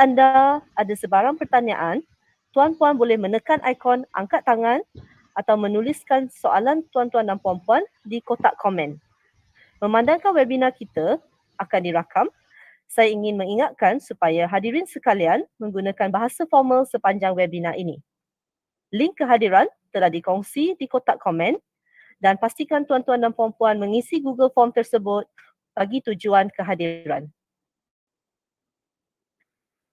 anda ada sebarang pertanyaan, tuan-puan boleh menekan ikon angkat tangan atau menuliskan soalan tuan-tuan dan puan-puan di kotak komen. Memandangkan webinar kita akan dirakam, saya ingin mengingatkan supaya hadirin sekalian menggunakan bahasa formal sepanjang webinar ini. Link kehadiran telah dikongsi di kotak komen dan pastikan tuan-tuan dan puan-puan mengisi Google Form tersebut bagi tujuan kehadiran.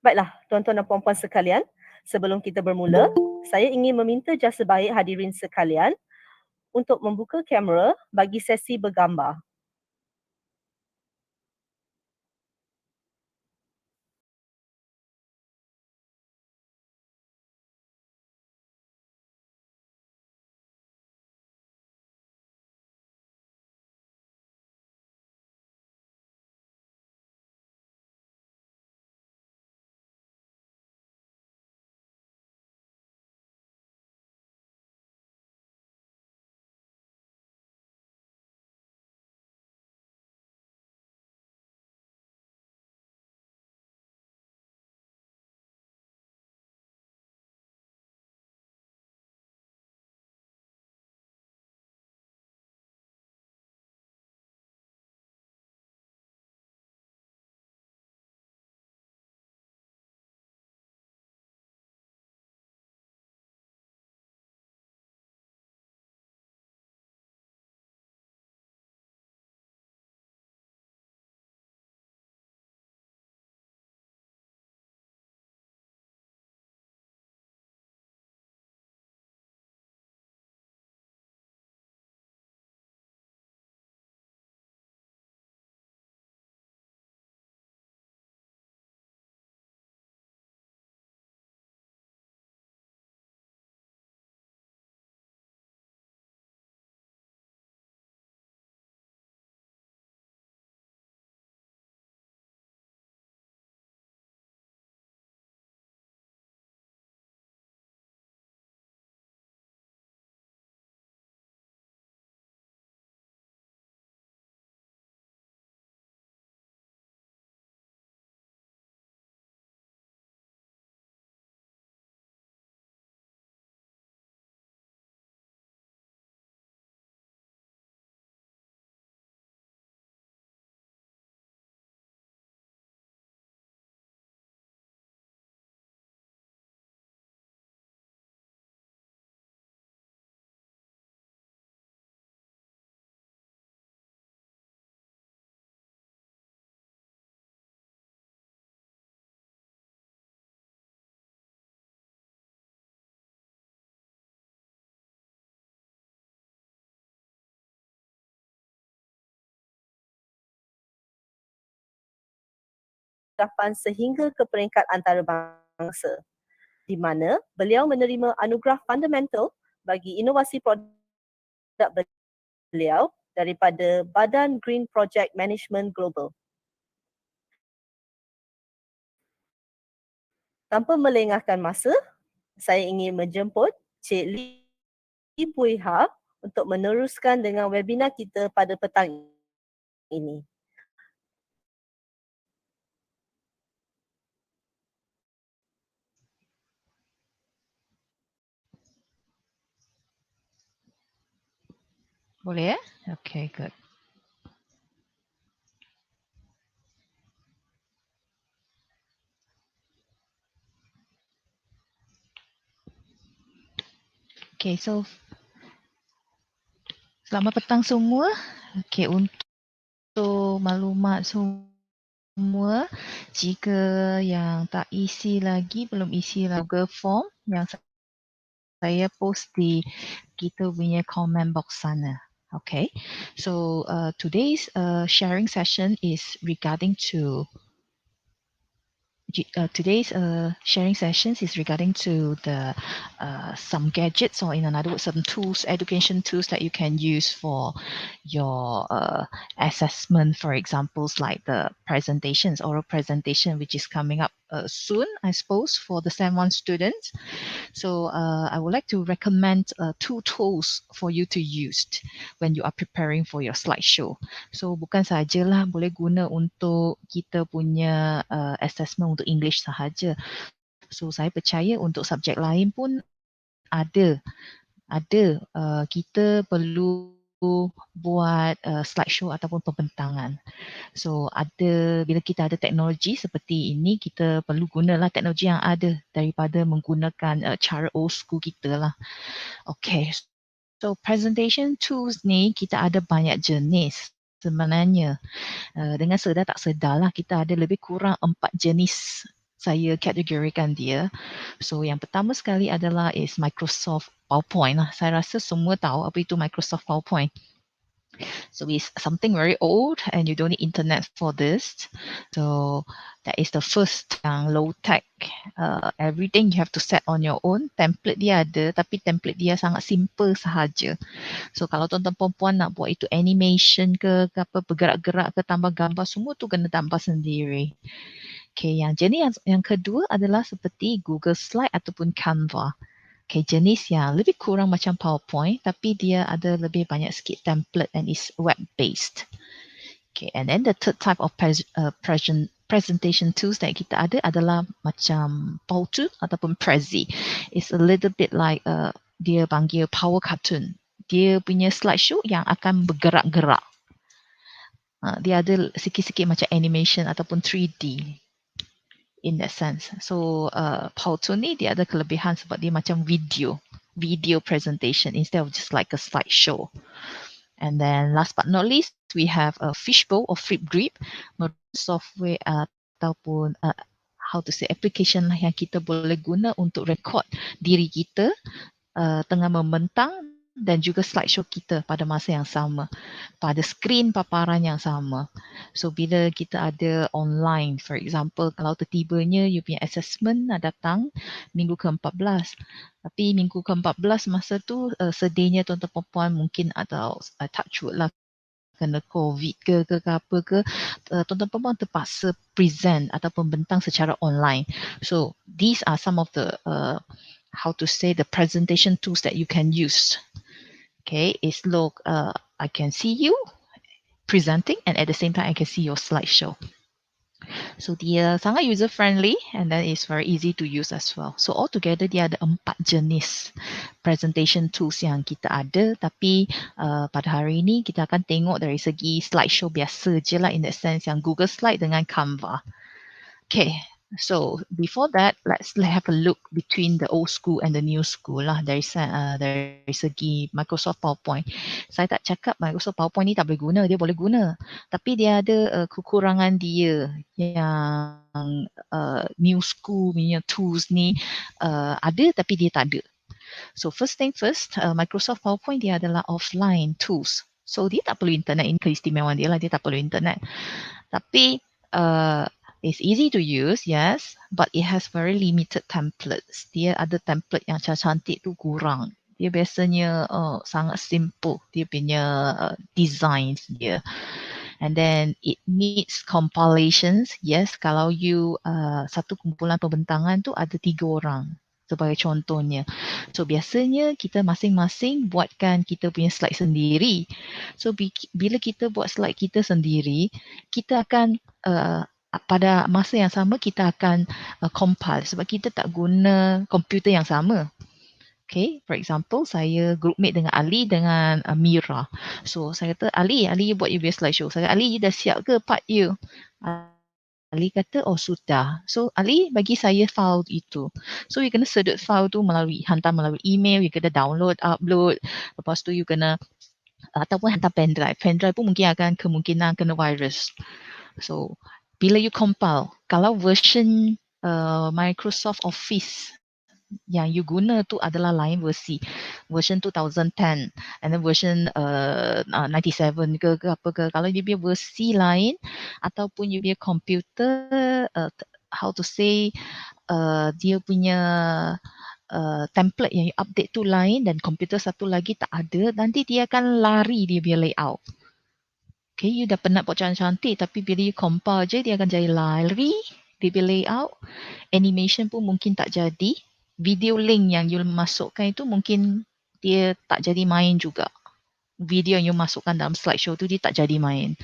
Baiklah, tuan-tuan dan puan-puan sekalian, sebelum kita bermula, saya ingin meminta jasa baik hadirin sekalian untuk membuka kamera bagi sesi bergambar. Sehingga ke peringkat antarabangsa, di mana beliau menerima anugerah fundamental bagi inovasi produk beliau daripada Badan Green Project Management Global. Tanpa melengahkan masa, saya ingin menjemput Cik Lee Pui Ha untuk meneruskan dengan webinar kita pada petang ini. Boleh ya? Okay, good. Okay, so selamat petang semua. Okay, untuk maklumat semua, jika yang tak isi lagi, belum isi Google Form yang saya post di kita punya comment box sana. Okay, so today's sharing session is regarding to today's sharing sessions is regarding to the some gadgets, or in another word, some tools, education tools that you can use for your assessment. For examples like the presentations, oral presentation, which is coming up soon, I suppose, for the Sem 1 students. So I would like to recommend two tools for you to use when you are preparing for your slideshow. So bukan sajalah boleh guna untuk kita punya assessment untuk English sahaja. So saya percaya untuk subjek lain pun ada. Kita perlu buat slideshow ataupun pembentangan. So bila kita ada teknologi seperti ini, kita perlu gunalah teknologi yang ada daripada menggunakan cara old school kita lah. Okay, so presentation tools ni kita ada banyak jenis sebenarnya. Dengan sedar tak sedarlah kita ada lebih kurang 4 jenis saya kategorikan dia. So yang pertama sekali adalah is Microsoft PowerPoint lah. Saya rasa semua tahu apa itu Microsoft PowerPoint. So it's something very old and you don't need internet for this. So that is the first yang low tech. Everything you have to set on your own. Template dia ada tapi template dia sangat simple sahaja. So kalau tuan-tuan perempuan nak buat itu animation ke apa bergerak-gerak ke tambah gambar, semua tu kena tambah sendiri. Okay, yang jenis yang kedua adalah seperti Google Slide ataupun Canva. Okay, jenis yang lebih kurang macam PowerPoint tapi dia ada lebih banyak sikit template and is web based. Okay, and then the third type of presentation tools that kita ada adalah macam Powtoon ataupun Prezi. It's a little bit like dia panggil power cartoon. Dia punya slideshow yang akan bergerak-gerak. Dia ada sikit-sikit macam animation ataupun 3D. In that sense. So Powtoon ni dia ada kelebihan sebab dia macam video presentation instead of just like a slideshow. And then last but not least, we have a Fishbowl or Flipgrid, software ataupun how to say application yang kita boleh guna untuk record diri kita tengah membentang dan juga slideshow kita pada masa yang sama, pada skrin paparan yang sama. So bila kita ada online, for example, kalau tertibanya you punya assessment nak datang minggu ke-14, tapi minggu ke-14 masa tu sedihnya tuan-tuan perempuan mungkin atau touch wood lah kena COVID ke apa ke, tuan-tuan perempuan terpaksa present ataupun bentang secara online. So these are some of the how to say the presentation tools that you can use. Okay, it's look, I can see you presenting and at the same time I can see your slideshow. So dia sangat user friendly and then it's very easy to use as well. So altogether dia ada 4 jenis presentation tools yang kita ada, tapi pada hari ini kita akan tengok dari segi slideshow biasa je lah, in that sense yang Google Slide dengan Canva. Okay, so before that, let's have a look between the old school and the new school lah dari segi Microsoft PowerPoint. Saya tak cakap Microsoft PowerPoint ni tak boleh guna, dia boleh guna. Tapi dia ada kekurangan dia yang new school punya tools ni ada tapi dia tak ada. So first thing first, Microsoft PowerPoint dia adalah offline tools. So dia tak perlu internet, ini keistimewaan dia lah, dia tak perlu internet. Tapi it's easy to use, yes, but it has very limited templates. Dia ada template yang cantik tu kurang. Dia biasanya sangat simple, dia punya designs dia. And then it needs compilations. Yes, kalau you satu kumpulan pembentangan tu ada 3 orang sebagai contohnya. So biasanya kita masing-masing buatkan kita punya slide sendiri. So bila kita buat slide kita sendiri, kita akan pada masa yang sama kita akan compile sebab kita tak guna komputer yang sama. Okay, for example, saya groupmate dengan Ali dengan Mira. So saya kata, Ali you buat you punya slideshow. Saya kata, Ali you dah siap ke part you? Ali kata, oh sudah. So Ali bagi saya file itu. So you kena sedut file tu hantar melalui email, you kena download, upload. Lepas tu you kena ataupun hantar pendrive. Pendrive pun mungkin akan kemungkinan kena virus. So bila you compile, kalau version Microsoft Office yang you guna tu adalah lain version 2010 and then version 97 ke apa ke, kalau dia punya versi lain ataupun you punya komputer how to say dia punya template yang you update tu lain dan komputer satu lagi tak ada, nanti dia akan lari dia punya layout. Okay, you dah penat buat cantik-cantik tapi bila you compile je dia akan jadi lari DB layout, animation pun mungkin tak jadi. Video link yang you masukkan itu mungkin dia tak jadi main juga. Video yang you masukkan dalam slideshow tu dia tak jadi main.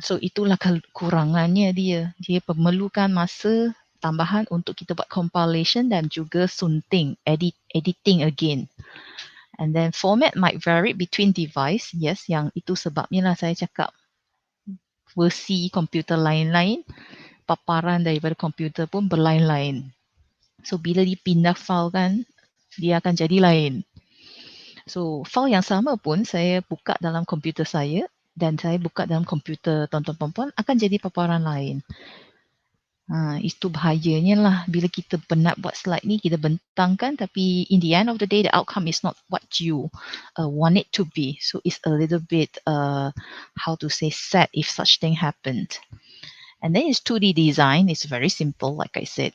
So itulah kekurangannya dia. Dia memerlukan masa tambahan untuk kita buat compilation dan juga sunting, editing again. And then format might vary between device. Yes, yang itu sebabnya lah saya cakap versi komputer lain-lain, paparan daripada komputer pun berlain-lain. So bila dipindah file kan, dia akan jadi lain. So file yang sama pun saya buka dalam komputer saya dan saya buka dalam komputer tuan-tuan perempuan akan jadi paparan lain. Itu bahayanya lah bila kita penat buat slide ni, kita bentangkan tapi in the end of the day the outcome is not what you want it to be. So it's a little bit how to say sad if such thing happened. And then it's 2D design. It's very simple, like I said.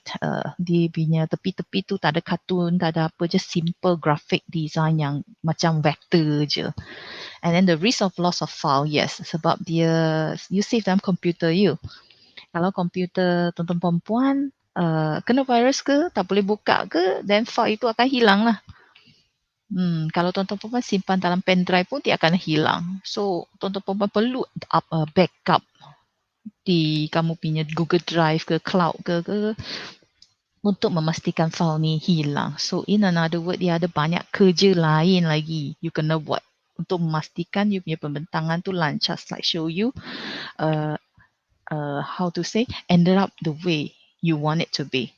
Dia punya tepi-tepi tu tak ada kartun, tak ada apa, just simple graphic design yang macam vector je. And then the risk of loss of file, yes, sebab dia you save dalam komputer you. Kalau komputer tuan-tuan perempuan kena virus ke, tak boleh buka ke, then file itu akan hilang lah. Kalau tuan-tuan perempuan simpan dalam pen drive pun dia akan hilang. So tuan-tuan perempuan perlu backup di kamu punya Google Drive ke cloud ke untuk memastikan file ni hilang. So in another word, dia ada banyak kerja lain lagi you kena buat untuk memastikan you punya pembentangan tu lancar, slideshow you how to say ended up the way you want it to be.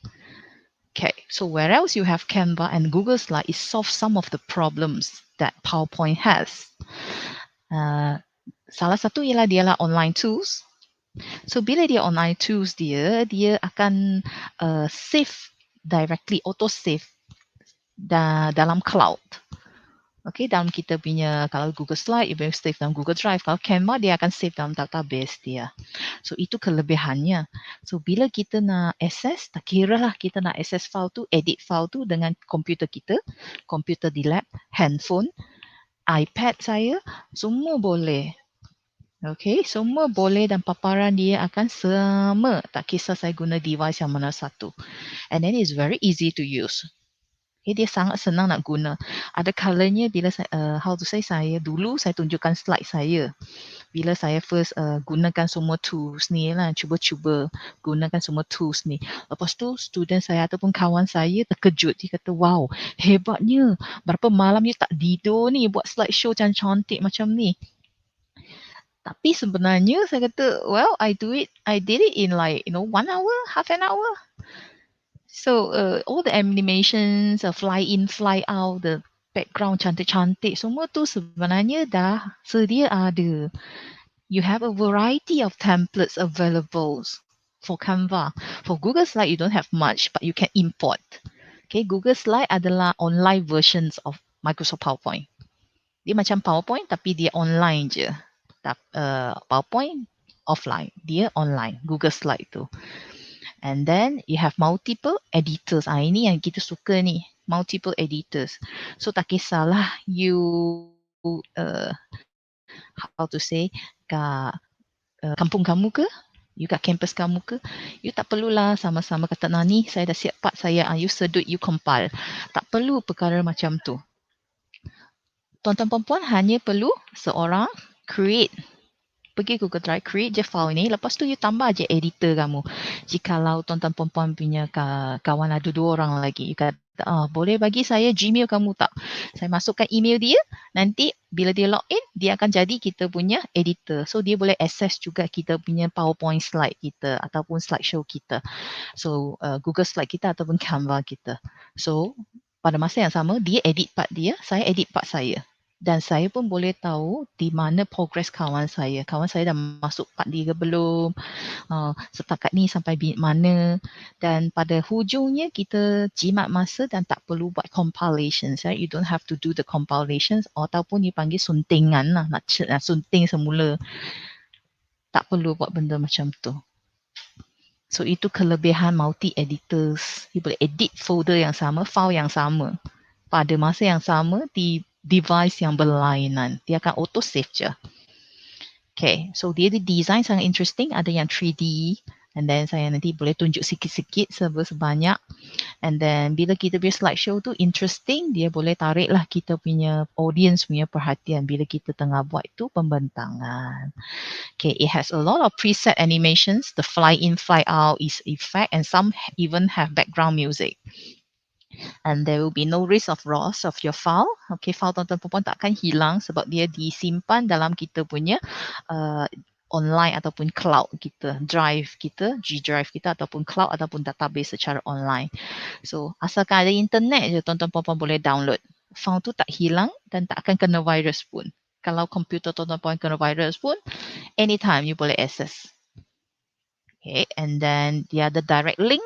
Okay, so where else you have Canva and Google Slide, it solves some of the problems that PowerPoint has. Salah satu ialah online tools. So bila dia online tools dia akan save directly, auto save dalam cloud. Okay, dalam kita punya, kalau Google Slide, you boleh save dalam Google Drive. Kalau Canva, dia akan save dalam database dia. So itu kelebihannya. So bila kita nak access, tak kira lah kita nak access file tu, edit file tu dengan komputer kita, komputer di lab, handphone, iPad saya, semua boleh. Okay, semua boleh dan paparan dia akan sama. Tak kisah saya guna device yang mana satu. And then it's very easy to use. Okay, dia sangat senang nak guna. Ada kalanya bila saya, how to say, dulu saya tunjukkan slide saya. Bila saya first gunakan semua tools ni lah, cuba-cuba gunakan semua tools ni. Lepas tu student saya ataupun kawan saya terkejut. Dia kata, wow, hebatnya. Berapa malam you tak tidur ni buat slideshow cantik macam ni. Tapi sebenarnya saya kata, well, I did it in like 1 hour, half an hour. So all the animations, fly in, fly out, the background cantik-cantik, semua tu sebenarnya dah sedia ada. You have a variety of templates available for Canva. For Google Slide, you don't have much, but you can import. Okay, Google Slide adalah online versions of Microsoft PowerPoint. Dia macam PowerPoint tapi dia online je. PowerPoint offline, dia online, Google Slide tu. And then you have multiple editors. Ini yang kita suka ni, multiple editors. So tak kisahlah you how to say kat kampung kamu ke, you kat campus kamu ke, you tak perlulah sama-sama kata Nani, saya dah siap part saya, you sedut, you compile. Tak perlu perkara macam tu. Tuan-tuan perempuan hanya perlu seorang create. Pergi Google Drive, create je file ni. Lepas tu you tambah je editor kamu. Jikalau tuan-tuan perempuan punya kawan ada 2 orang lagi, you kata, boleh bagi saya Gmail kamu tak? Saya masukkan email dia, nanti bila dia login, dia akan jadi kita punya editor. So dia boleh access juga kita punya PowerPoint slide kita ataupun slideshow kita. So Google Slide kita ataupun Canva kita. So pada masa yang sama, dia edit part dia, saya edit part saya. Dan saya pun boleh tahu di mana progress kawan saya. Kawan saya dah masuk part dia ke belum, setakat ni sampai mana. Dan pada hujungnya kita jimat masa dan tak perlu buat compilations. You don't have to do the compilations ataupun dipanggil suntingan lah. Nak sunting semula. Tak perlu buat benda macam tu. So itu kelebihan multi-editors. You boleh edit folder yang sama, file yang sama. Pada masa yang sama di device yang berlainan. Dia akan auto save je. Okay, so dia design sangat interesting. Ada yang 3D And then saya nanti boleh tunjuk sikit-sikit sebanyak. And then bila kita punya slideshow tu interesting, dia boleh tarik lah kita punya audience punya perhatian bila kita tengah buat tu pembentangan. Okay, it has a lot of preset animations. The fly in, fly out is effect, and some even have background music. And there will be no risk of loss of your file. Okay, file tuan-tuan perempuan tak akan hilang sebab dia disimpan dalam kita punya online ataupun cloud kita, drive kita, G drive kita ataupun cloud ataupun database secara online. So, asalkan ada internet je tuan-tuan perempuan boleh download. File tu tak hilang dan tak akan kena virus pun. Kalau komputer tuan-tuan perempuan kena virus pun, anytime you boleh access. Okay, and then the other direct link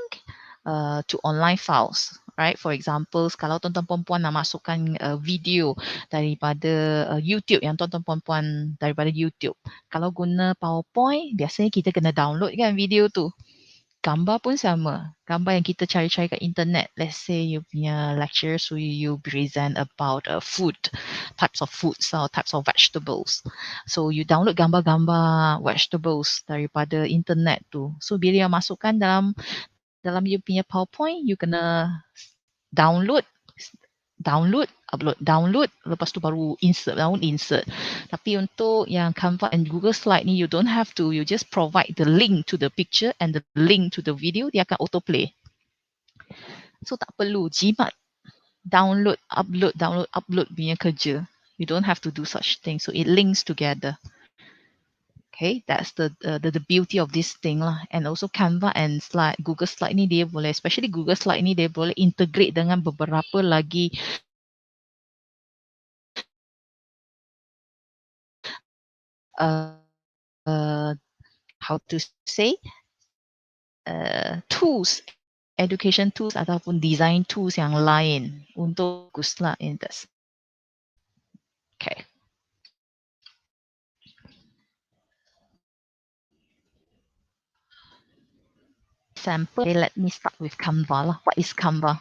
to online files. Right, for example, kalau tuan-tuan perempuan nak masukkan video daripada YouTube yang tuan-tuan perempuan daripada YouTube. Kalau guna PowerPoint, biasanya kita kena download kan video tu. Gambar pun sama. Gambar yang kita cari-cari kat internet. Let's say you punya lecture, so you present about food, types of foods or types of vegetables. So you download gambar-gambar vegetables daripada internet tu. So bila you masukkan dalam you punya PowerPoint, you kena download, upload, lepas tu baru insert. Tapi untuk yang Canva and Google Slide ni, you don't have to, you just provide the link to the picture and the link to the video, dia akan autoplay. So tak perlu jimat download, upload punya kerja. You don't have to do such thing. So it links together. Okay, that's the beauty of this thing lah. And also Canva and Slide, Google Slide ni dia boleh, especially Google Slide ni dia boleh integrate dengan beberapa lagi how to say tools, education tools ataupun design tools yang lain untuk bagus lah in this. Okay. Sample, let me start with Canva lah. What is Canva?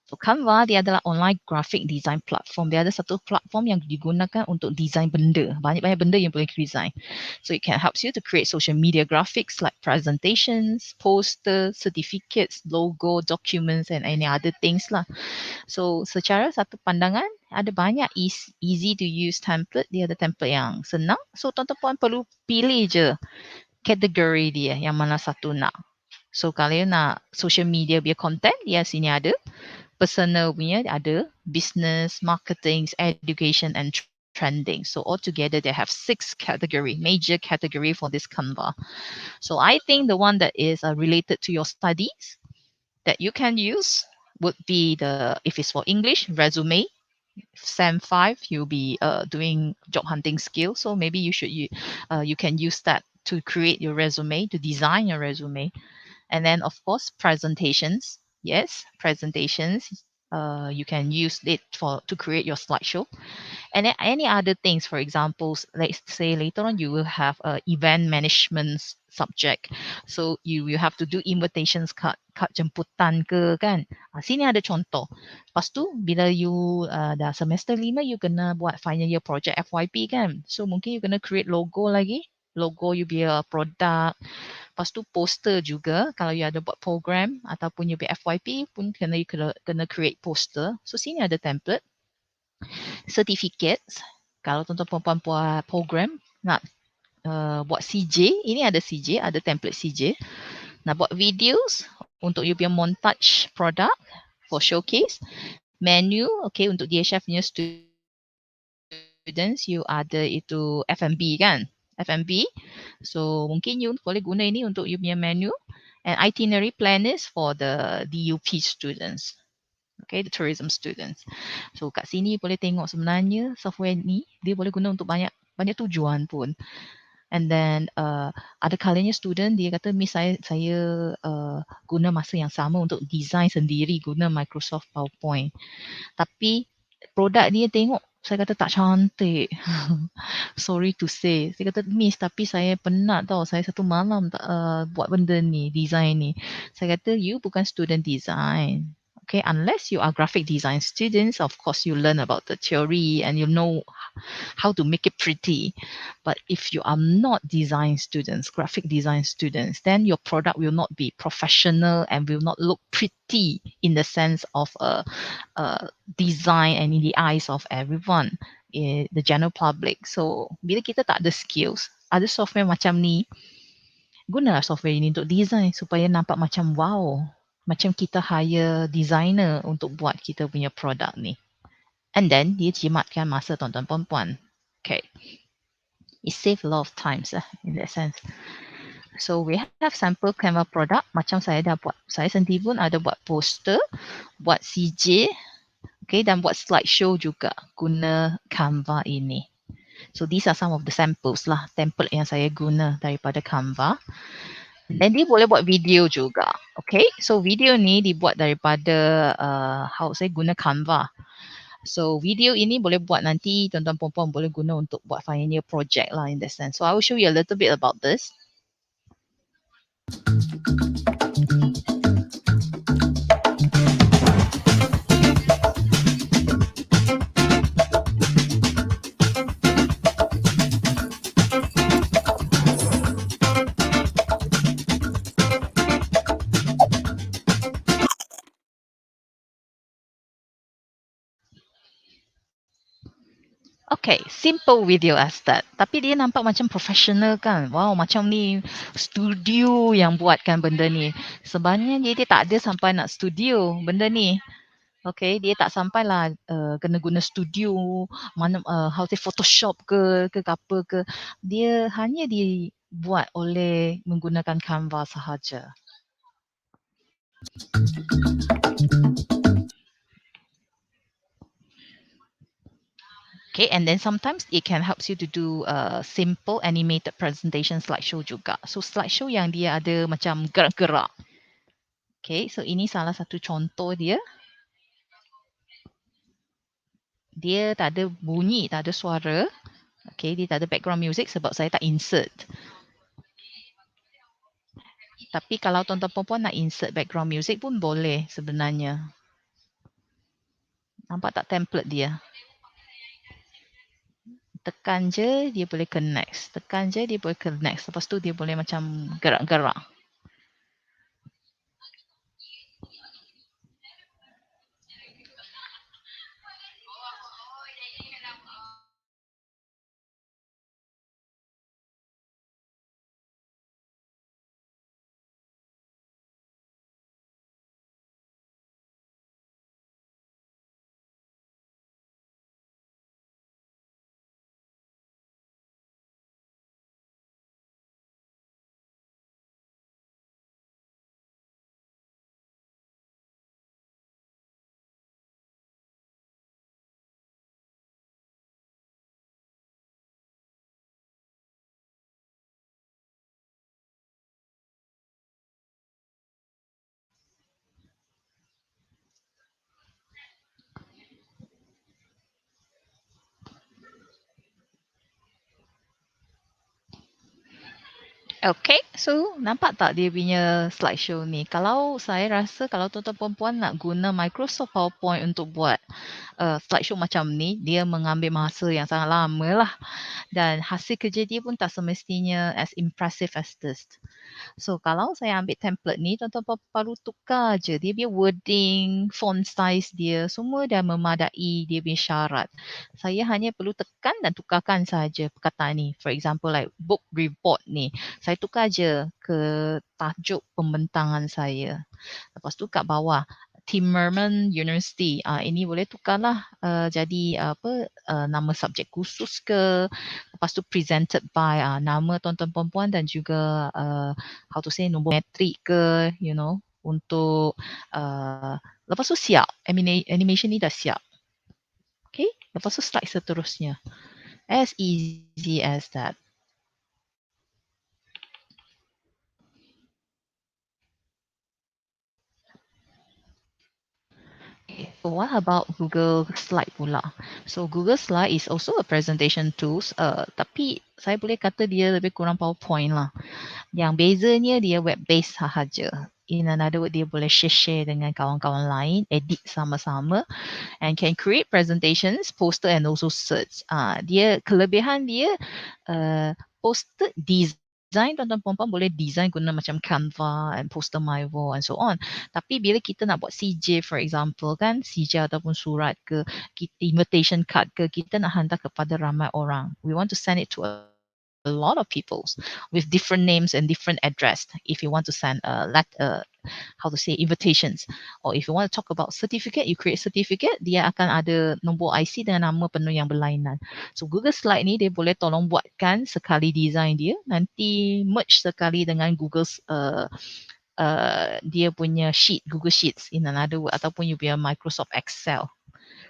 So Canva dia adalah online graphic design platform. Dia ada satu platform yang digunakan untuk design benda. Banyak-banyak benda yang boleh design. So it can help you to create social media graphics like presentations, posters, certificates, logo, documents and any other things lah. So secara satu pandangan, ada banyak easy to use template. Dia ada template yang senang. So tuan-tuan perlu pilih je kategori dia yang mana satu nak. So kalau nak social media punya content, dia sini ada. Personal punya ada. Business, marketing, education and trending. So altogether they have 6 category, major category for this Canva. So I think the one that is related to your studies that you can use would be if it's for English, resume. Sem 5, you'll be doing job hunting skills. So maybe you can use that to create your resume, to design your resume. And then of course, presentations. Yes, presentations. You can use it to create your slideshow. And then any other things, for example, let's say later on you will have a event management subject. So you have to do invitations card jemputan ke kan. Sini ada contoh. Lepas tu bila you dah semester 5, you kena buat final year project FYP kan. So mungkin you kena create logo lagi. Logo you biar produk. Lepas tu poster juga. Kalau you ada buat program ataupun you biar FYP pun kena create poster. So sini ada template. Certificates. Kalau tuan-tuan perempuan buat program, nak buat CJ, ini ada CJ, ada template CJ. Nak buat videos untuk you punya montage produk for showcase. Menu, okay, untuk DHF punya students, you ada itu F&B kan? F&B. So mungkin you boleh guna ini untuk you punya menu. And itinerary planners for the DUP students. Okay, the tourism students. So kat sini boleh tengok sebenarnya software ni dia boleh guna untuk banyak tujuan pun. And then ada kalanya student dia kata, Miss saya guna masa yang sama untuk design sendiri guna Microsoft PowerPoint. Tapi produk dia tengok saya kata tak cantik. Sorry to say. Saya kata, Miss tapi saya penat tau. Saya satu malam buat benda ni, design ni. Saya kata, you bukan student design. Okay, unless you are graphic design students, of course you learn about the theory and you know how to make it pretty. But if you are not design students, graphic design students, then your product will not be professional and will not look pretty in the sense of a design and in the eyes of everyone, the general public. So bila kita tak ada skills, ada software macam ni, gunalah software ini untuk design supaya nampak macam wow. Macam kita hire designer untuk buat kita punya produk ni. And then dia jimatkan masa tuan-tuan puan-puan. Okay. It save a lot of times in that sense. So we have sample Canva product. Macam saya dah buat. Saya sendiri pun ada buat poster, buat CJ, okay, dan buat slideshow juga guna Canva ini. So these are some of the samples lah, template yang saya guna daripada Canva. Dan dia boleh buat video juga. Okay, so video ni dibuat daripada how saya guna Canva. So video ini boleh buat nanti tuan-tuan puan-puan boleh guna untuk buat final project lah in that sense. So I will show you a little bit about this. Okay, simple video as that. Tapi dia nampak macam professional kan. Wow, macam ni studio yang buatkan benda ni. Sebenarnya dia tak ada sampai nak studio benda ni. Okay, dia tak sampailah kena guna studio, mana how to Photoshop ke apa ke. Dia hanya dibuat oleh menggunakan Canva sahaja. Okay, and then sometimes it can help you to do simple animated presentation slideshow juga. So slideshow yang dia ada macam gerak-gerak. Okay, so ini salah satu contoh dia. Dia tak ada bunyi, tak ada suara. Okay, dia tak ada background music sebab saya tak insert. Tapi kalau tuan-tuan puan-puan nak insert background music pun boleh sebenarnya. Nampak tak template dia? Tekan je dia boleh ke next. Tekan je dia boleh ke next. Lepas tu dia boleh macam gerak-gerak. Okay, so nampak tak dia punya slideshow ni? Kalau saya rasa kalau tuan-tuan perempuan nak guna Microsoft PowerPoint untuk buat slideshow macam ni, dia mengambil masa yang sangat lama lah. Dan hasil kerja dia pun tak semestinya as impressive as this. So kalau saya ambil template ni, tuan-tuan perlu tukar je. Dia punya wording, font size dia, semua dah memadai dia punya syarat. Saya hanya perlu tekan dan tukarkan saja perkataan ni. For example like book report ni. Saya tukar je ke tajuk pembentangan saya. Lepas tu kat bawah Timmerman University. Ini boleh tukarlah jadi nama subjek khusus ke. Lepas tu presented by nama tuan-tuan perempuan dan juga how to say nombor metrik ke, you know, untuk lepas tu siap. Animation ni dah siap. Okay, lepas tu slide seterusnya. As easy as that. So what about Google Slide pula? So Google Slide is also a presentation tools. Tapi saya boleh kata dia lebih kurang PowerPoint lah. Yang bezanya dia web based sahaja. In another word, dia boleh share dengan kawan-kawan lain, edit sama-sama, and can create presentations, poster and also certs. Dia kelebihan dia poster design tuan-tuan puan-puan boleh design guna macam Canva and poster my wall and so on. Tapi bila kita nak buat CJ for example kan, CJ ataupun surat ke, invitation card ke, kita nak hantar kepada ramai orang. We want to send it to a lot of people with different names and different address. If you want to send how to say invitations, or if you want to talk about certificate, you create certificate, dia akan ada nombor IC dengan nama penuh yang berlainan. So Google Slide ni dia boleh tolong buatkan sekali design dia, nanti merge sekali dengan Google dia punya sheet, Google Sheets in another word, ataupun you punya Microsoft Excel.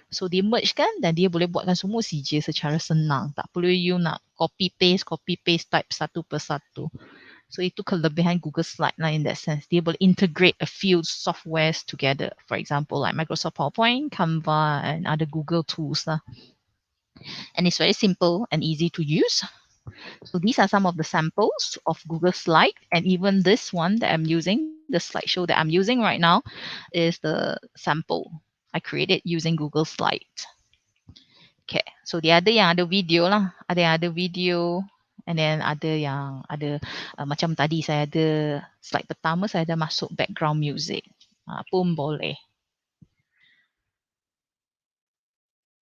So dia merge kan, dan dia boleh buatkan semua CJ secara senang. Tak perlu you nak copy paste type satu persatu. So itu kelebihan Google Slide lah in that sense. Dia boleh integrate a few softwares together. For example, like Microsoft PowerPoint, Canva and other Google tools lah. And it's very simple and easy to use. So these are some of the samples of Google Slide, and even this one that I'm using, the slideshow that I'm using right now, is the sample I created using Google Slide. Okay, so dia ada yang ada video lah, ada yang ada video, and then ada yang ada macam tadi saya ada slide pertama saya ada masuk background music, pun boleh.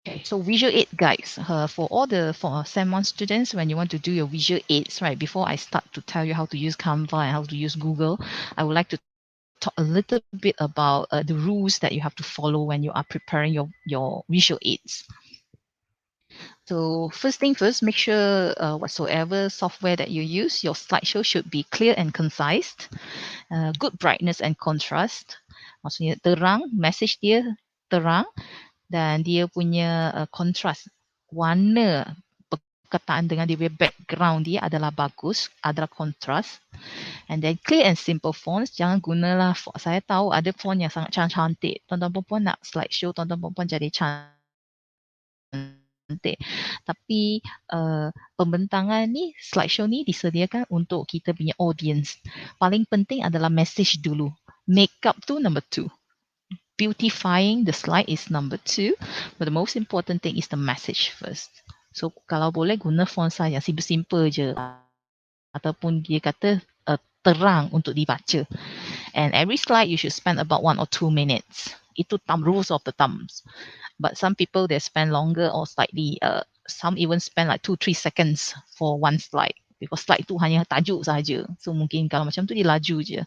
Okay, so visual aid guides for SEM 1 students, when you want to do your visual aids, right? Before I start to tell you how to use Canva and how to use Google, I would like to talk a little bit about the rules that you have to follow when you are preparing your visual aids. So first thing first, make sure whatsoever software that you use, your slideshow should be clear and concise, good brightness and contrast. Maksudnya terang, message dia terang, dan dia punya contrast, warna perkataan dengan dia punya background dia adalah bagus, adalah contrast. And then clear and simple fonts, jangan gunalah saya tahu ada font yang sangat cantik. Tuan-tuan perempuan nak slideshow tuan-tuan perempuan jadi cantik. Tapi pembentangan ni, slideshow ni disediakan untuk kita punya audience. Paling penting adalah message dulu. Makeup tu number 2. Beautifying the slide is number 2, but the most important thing is the message first. So kalau boleh guna font size yang simple je, ataupun dia kata terang untuk dibaca. And every slide you should spend about 1 or 2 minutes. Itu rules of the thumbs. But some people they spend longer or slightly, some even spend like 2-3 seconds for one slide, because slide tu hanya tajuk saja. So mungkin kalau macam tu dia laju je.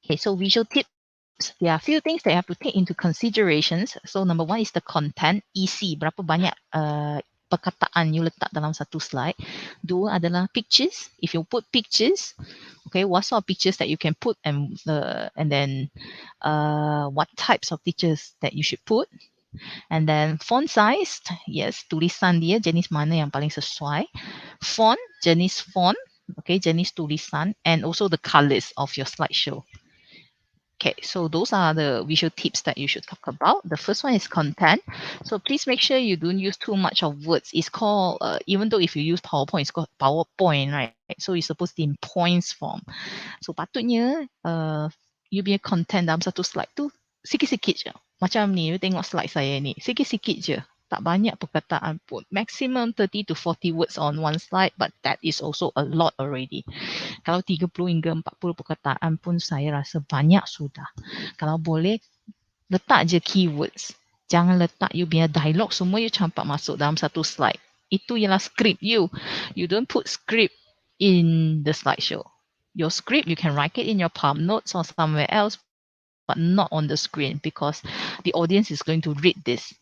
Okay, so visual tips. There are a few things that you have to take into considerations. So number 1 is the content, isi, berapa banyak perkataan you letak dalam satu slide. 2 adalah pictures. If you put pictures, okay, what sort of pictures that you can put, and then what types of pictures that you should put. And then font size, yes, tulisan dia jenis mana yang paling sesuai. Font, jenis font, okay, jenis tulisan, and also the colors of your slideshow. Okay, so those are the visual tips that you should talk about. The first one is content. So please make sure you don't use too much of words. It's called, even though if you use PowerPoint, it's called PowerPoint, right? So it's supposed to be in points form. So patutnya, you punya content dalam satu slide tu sikit-sikit je. Macam ni, you tengok slide saya ni. Sikit-sikit je. Tak banyak perkataan pun. Maximum 30 to 40 words on one slide, but that is also a lot already. Kalau 30 hingga 40 perkataan pun saya rasa banyak sudah. Kalau boleh, letak je keywords. Jangan letak you punya dialog semua you campak masuk dalam satu slide. Itu ialah script you. You don't put script in the slideshow. Your script, you can write it in your palm notes or somewhere else, but not on the screen, because the audience is going to read this.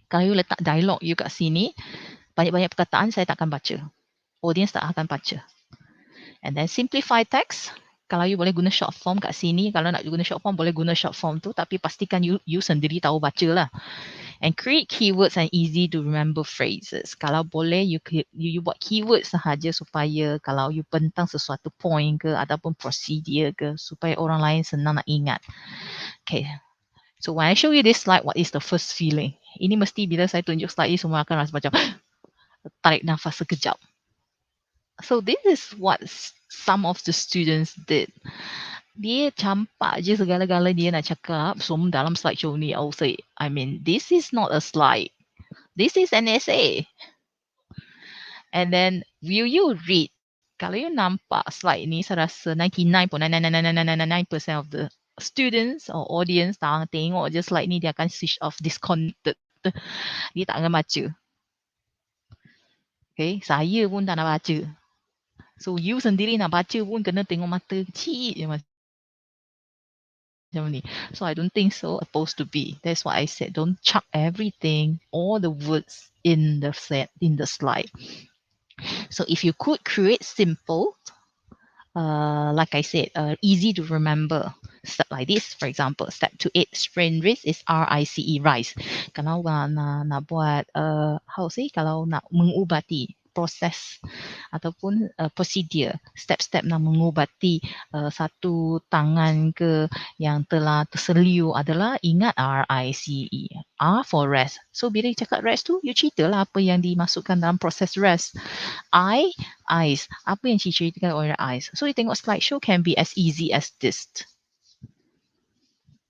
Kalau you letak dialog you kat sini, banyak-banyak perkataan saya tak akan baca. Audience tak akan baca. And then simplify text. Kalau you boleh guna short form kat sini, kalau nak guna short form, boleh guna short form tu, tapi pastikan you sendiri tahu baca lah. And create keywords and easy to remember phrases. Kalau boleh, you buat keywords sahaja supaya kalau you bentang sesuatu point ke, ataupun procedure ke, supaya orang lain senang nak ingat. Okay. So when I show you this slide, what is the first feeling? Ini mesti bila saya tunjuk slide ini, semua akan rasa macam tarik nafas sekejap. So this is what some of the students did. Dia campak je segala-gala dia nak cakap semua dalam slideshow ni. I'll say, I mean, this is not a slide. This is an essay. And then, will you read? Kalau you nampak slide ni, saya rasa 99.99999% of the students or audience tengok je slide ni, dia akan switch off, disconnected. Dia tak akan baca. Okay, saya pun tak nak baca. So, you sendiri nak baca pun kena tengok mata kecil je macam ni. So, I don't think so supposed to be. That's why I said, don't chuck everything, all the words in the slide. So, if you could create simple, like I said, easy to remember. Step like this, for example, step 28, strain rice is R-I-C-E, rice. Kalau nak buat, how say, kalau nak mengubati proses ataupun procedure, step-step nak mengubati satu tangan ke yang telah terseliu adalah ingat R-I-C-E. R for rest. So bila cakap rest tu, you ceritalah apa yang dimasukkan dalam proses rest. Eyes. Apa yang diceritakan oleh eyes. So you tengok slideshow can be as easy as this.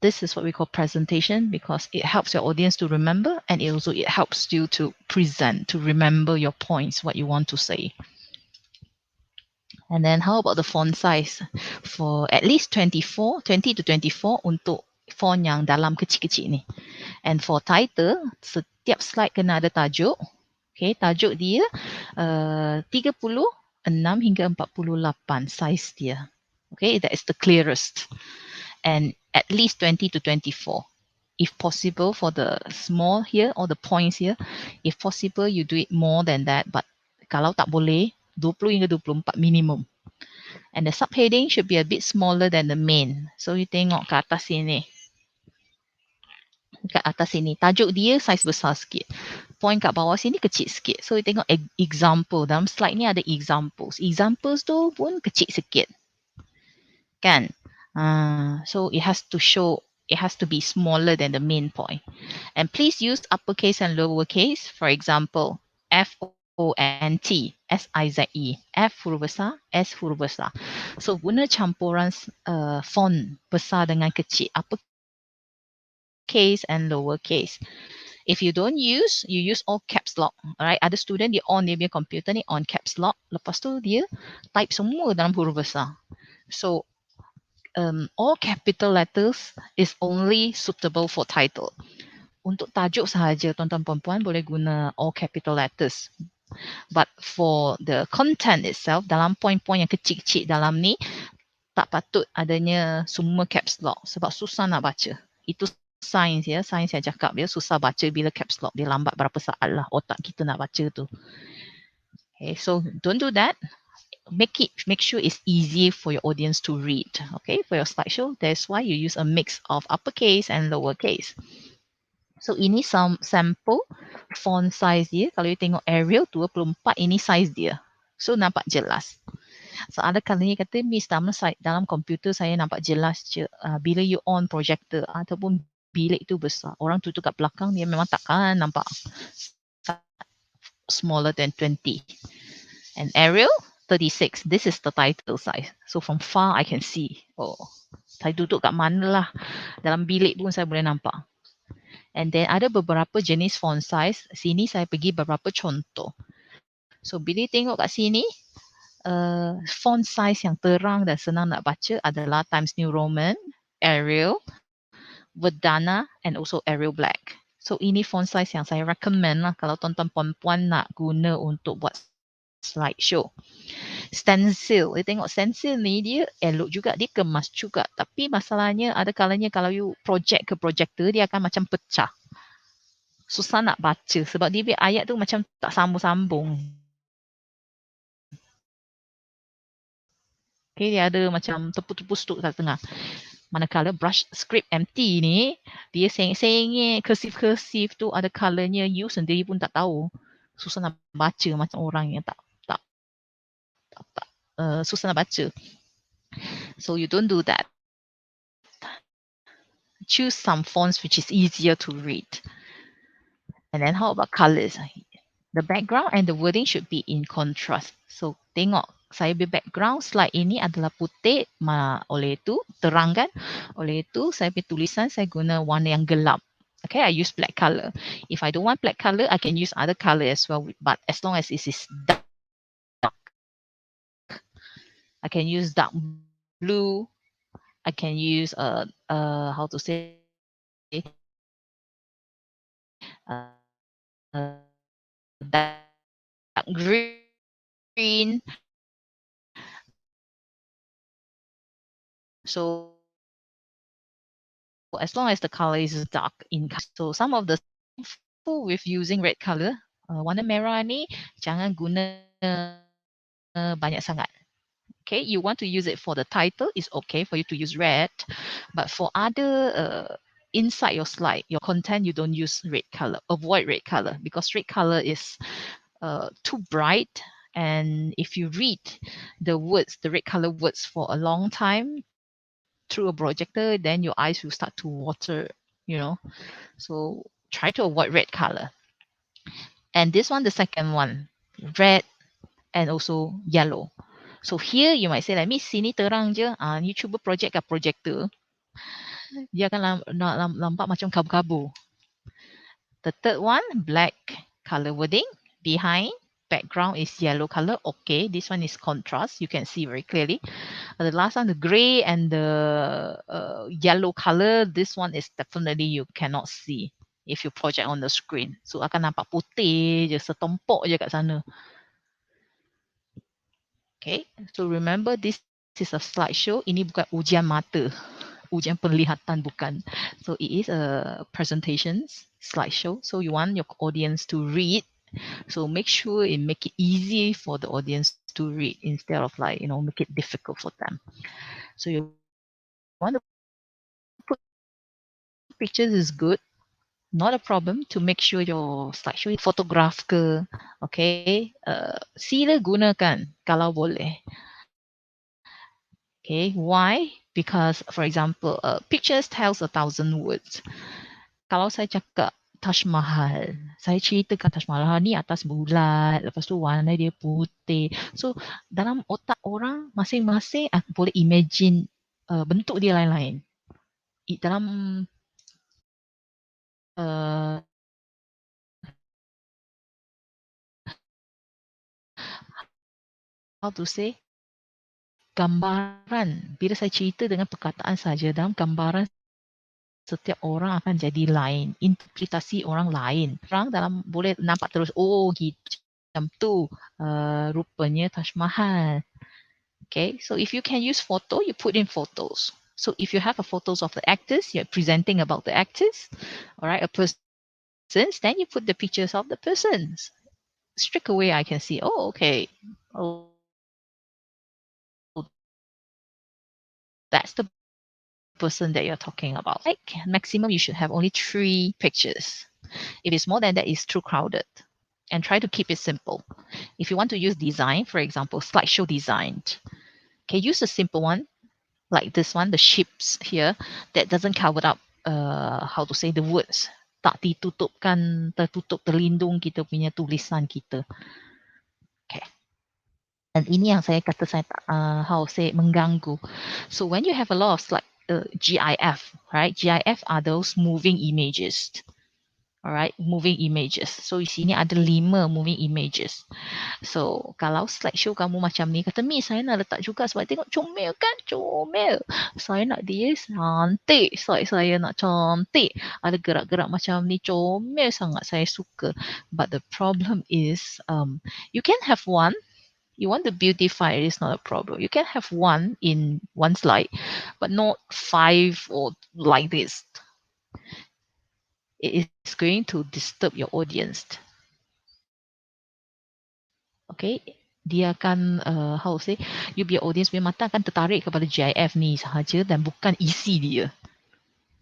This is what we call presentation because it helps your audience to remember and it helps you to present, to remember your points, what you want to say. And then how about the font size? For at least 20 to 24 untuk font yang dalam kecil-kecil ni. And for title, setiap slide kena ada tajuk. Okay, tajuk dia 36 hingga 48 size dia. Okay, that is the clearest. And at least 20 to 24. If possible for the small here or the points here, if possible you do it more than that. But kalau tak boleh, 20 hingga 24 minimum. And the subheading should be a bit smaller than the main. So you tengok ke atas sini. Kat atas sini, tajuk dia saiz besar sikit. Point kat bawah sini kecil sikit. So you tengok example. Dalam slide ni ada examples. Examples tu pun kecil sikit. Kan? So it has to be smaller than the main point. And please use uppercase and lowercase. For example, F-O-N-T, S-I-Z-E. F huruf besar, S huruf besar. So guna campuran font besar dengan kecil. Uppercase and lowercase. If you don't use, you use all caps lock. Alright, ada student dia on dia punya computer ni on caps lock. Lepas tu dia type semua dalam huruf besar. So all capital letters is only suitable for title. Untuk tajuk sahaja tuan-tuan puan-puan boleh guna all capital letters. But for the content itself, dalam point-point yang kecil-kecil dalam ni, tak patut adanya semua caps lock sebab susah nak baca. Itu sains ya, sains saya cakap dia susah baca bila caps lock. Dia lambat berapa saat lah otak kita nak baca tu. Okay, so don't do that. Make sure it's easy for your audience to read. Okay, for your slideshow, that's why you use a mix of uppercase and lowercase. So ini sample font size dia. Kalau you tengok Arial 24, ini size dia. So nampak jelas. So ada kalanya kata, Miss, dalam komputer saya nampak jelas je. Bila you on projector ataupun bilik tu besar, orang tu kat belakang dia memang takkan nampak smaller than 20. And Arial 36. This is the title size. So from far I can see. Oh, saya duduk kat mana lah. Dalam bilik pun saya boleh nampak. And then ada beberapa jenis font size. Sini saya pergi beberapa contoh. So bila tengok kat sini, font size yang terang dan senang nak baca adalah Times New Roman, Arial, Verdana and also Arial Black. So ini font size yang saya recommend lah kalau tuan-tuan puan-puan nak guna untuk buat slideshow. Stencil, you tengok stencil ni dia elok juga, dia kemas juga. Tapi masalahnya ada kalanya kalau you project ke projector, dia akan macam pecah. Susah nak baca sebab dia ayat tu macam tak sambung-sambung. Okay, dia ada macam tepuk-tepuk kat tengah. Manakala brush script empty ni, dia sengit-sengit, cursive tu ada colournya, you sendiri pun tak tahu. Susah nak baca macam orang yang tak susah nak baca. So you don't do that. Choose some fonts which is easier to read. And then how about colours? The background and the wording should be in contrast. So tengok Saya background slide ini adalah putih, oleh itu terangkan. Oleh itu saya punya tulisan saya guna warna yang gelap. Okay, I use black color. If I don't want black color, I can use other color as well. But as long as it is dark, I can use dark blue. I can use how to say dark green. So as long as the color is dark in color. So some of the with using red color, warna merah ni jangan guna banyak sangat. Okay, you want to use it for the title, it's okay for you to use red. But for other inside your slide, your content, you don't use red color. Avoid red color because red color is too bright. And if you read the words, the red color words for a long time through a projector, then your eyes will start to water, you know. So try to avoid red color. And this one, the second one, red and also yellow. So here you might say, like, Miss, sini terang je. You cuba project kat projector. Dia akan nampak macam kabur-kabur. The third one, black color wording. Behind, background is yellow color. Okay, this one is contrast. You can see very clearly. The last one, the gray and the yellow color. This one is definitely you cannot see if you project on the screen. So akan nampak putih je, setompok je kat sana. Okay, so remember this is a slideshow. Ini bukan ujian mata, ujian penglihatan bukan. So it is a presentation slideshow. So you want your audience to read. So make sure it make it easy for the audience to read instead of like, make it difficult for them. So you want to put pictures is good. Not a problem to make sure your slideshow is photograph ke. Okay, sila gunakan kalau boleh. Okay, why? Because, for example, pictures tells 1,000 words. Kalau saya cakap Taj Mahal, saya ceritakan Taj Mahal ni atas bulat, lepas tu warna dia putih. So, dalam otak orang masing-masing boleh imagine bentuk dia lain-lain. Dalam how to say, gambaran. Bila saya cerita dengan perkataan saja, dalam gambaran setiap orang akan jadi lain. Interpretasi orang lain. Orang dalam boleh nampak terus, oh gitu, macam tu rupanya Taj Mahal. Okay, so if you can use photo, you put in photos. So if you have a photos of the actors, you're presenting about the actors, all right, a person, then you put the pictures of the persons. Straight away I can see, oh, okay. Oh, that's the person that you're talking about. Like maximum you should have only 3 pictures. If it's more than that, it's too crowded. And try to keep it simple. If you want to use design, for example, slideshow design, okay, use a simple one like this one, the ships here, that doesn't cover up how to say the words. Tak ditutupkan, tertutup, terlindung kita punya tulisan kita. Okay. Dan ini yang saya kata saya tak, how to say, mengganggu. So when you have a lot of slide, GIF, right? GIF are those moving images. Alright, moving images. So di sini ada 5 moving images. So kalau slideshow kamu macam ni, kata Miss, saya nak letak juga sebab tengok comel kan? Comel. Saya nak dia cantik. Saya nak cantik. Ada gerak-gerak macam ni, comel sangat. Saya suka. But the problem is, you can have one. You want to beautify it, is not a problem. You can have one in one slide, but not 5 or like this. It is going to disturb your audience. Okay, dia akan how to say, you your audience punya mata akan tertarik kepada GIF ni sahaja dan bukan isi dia.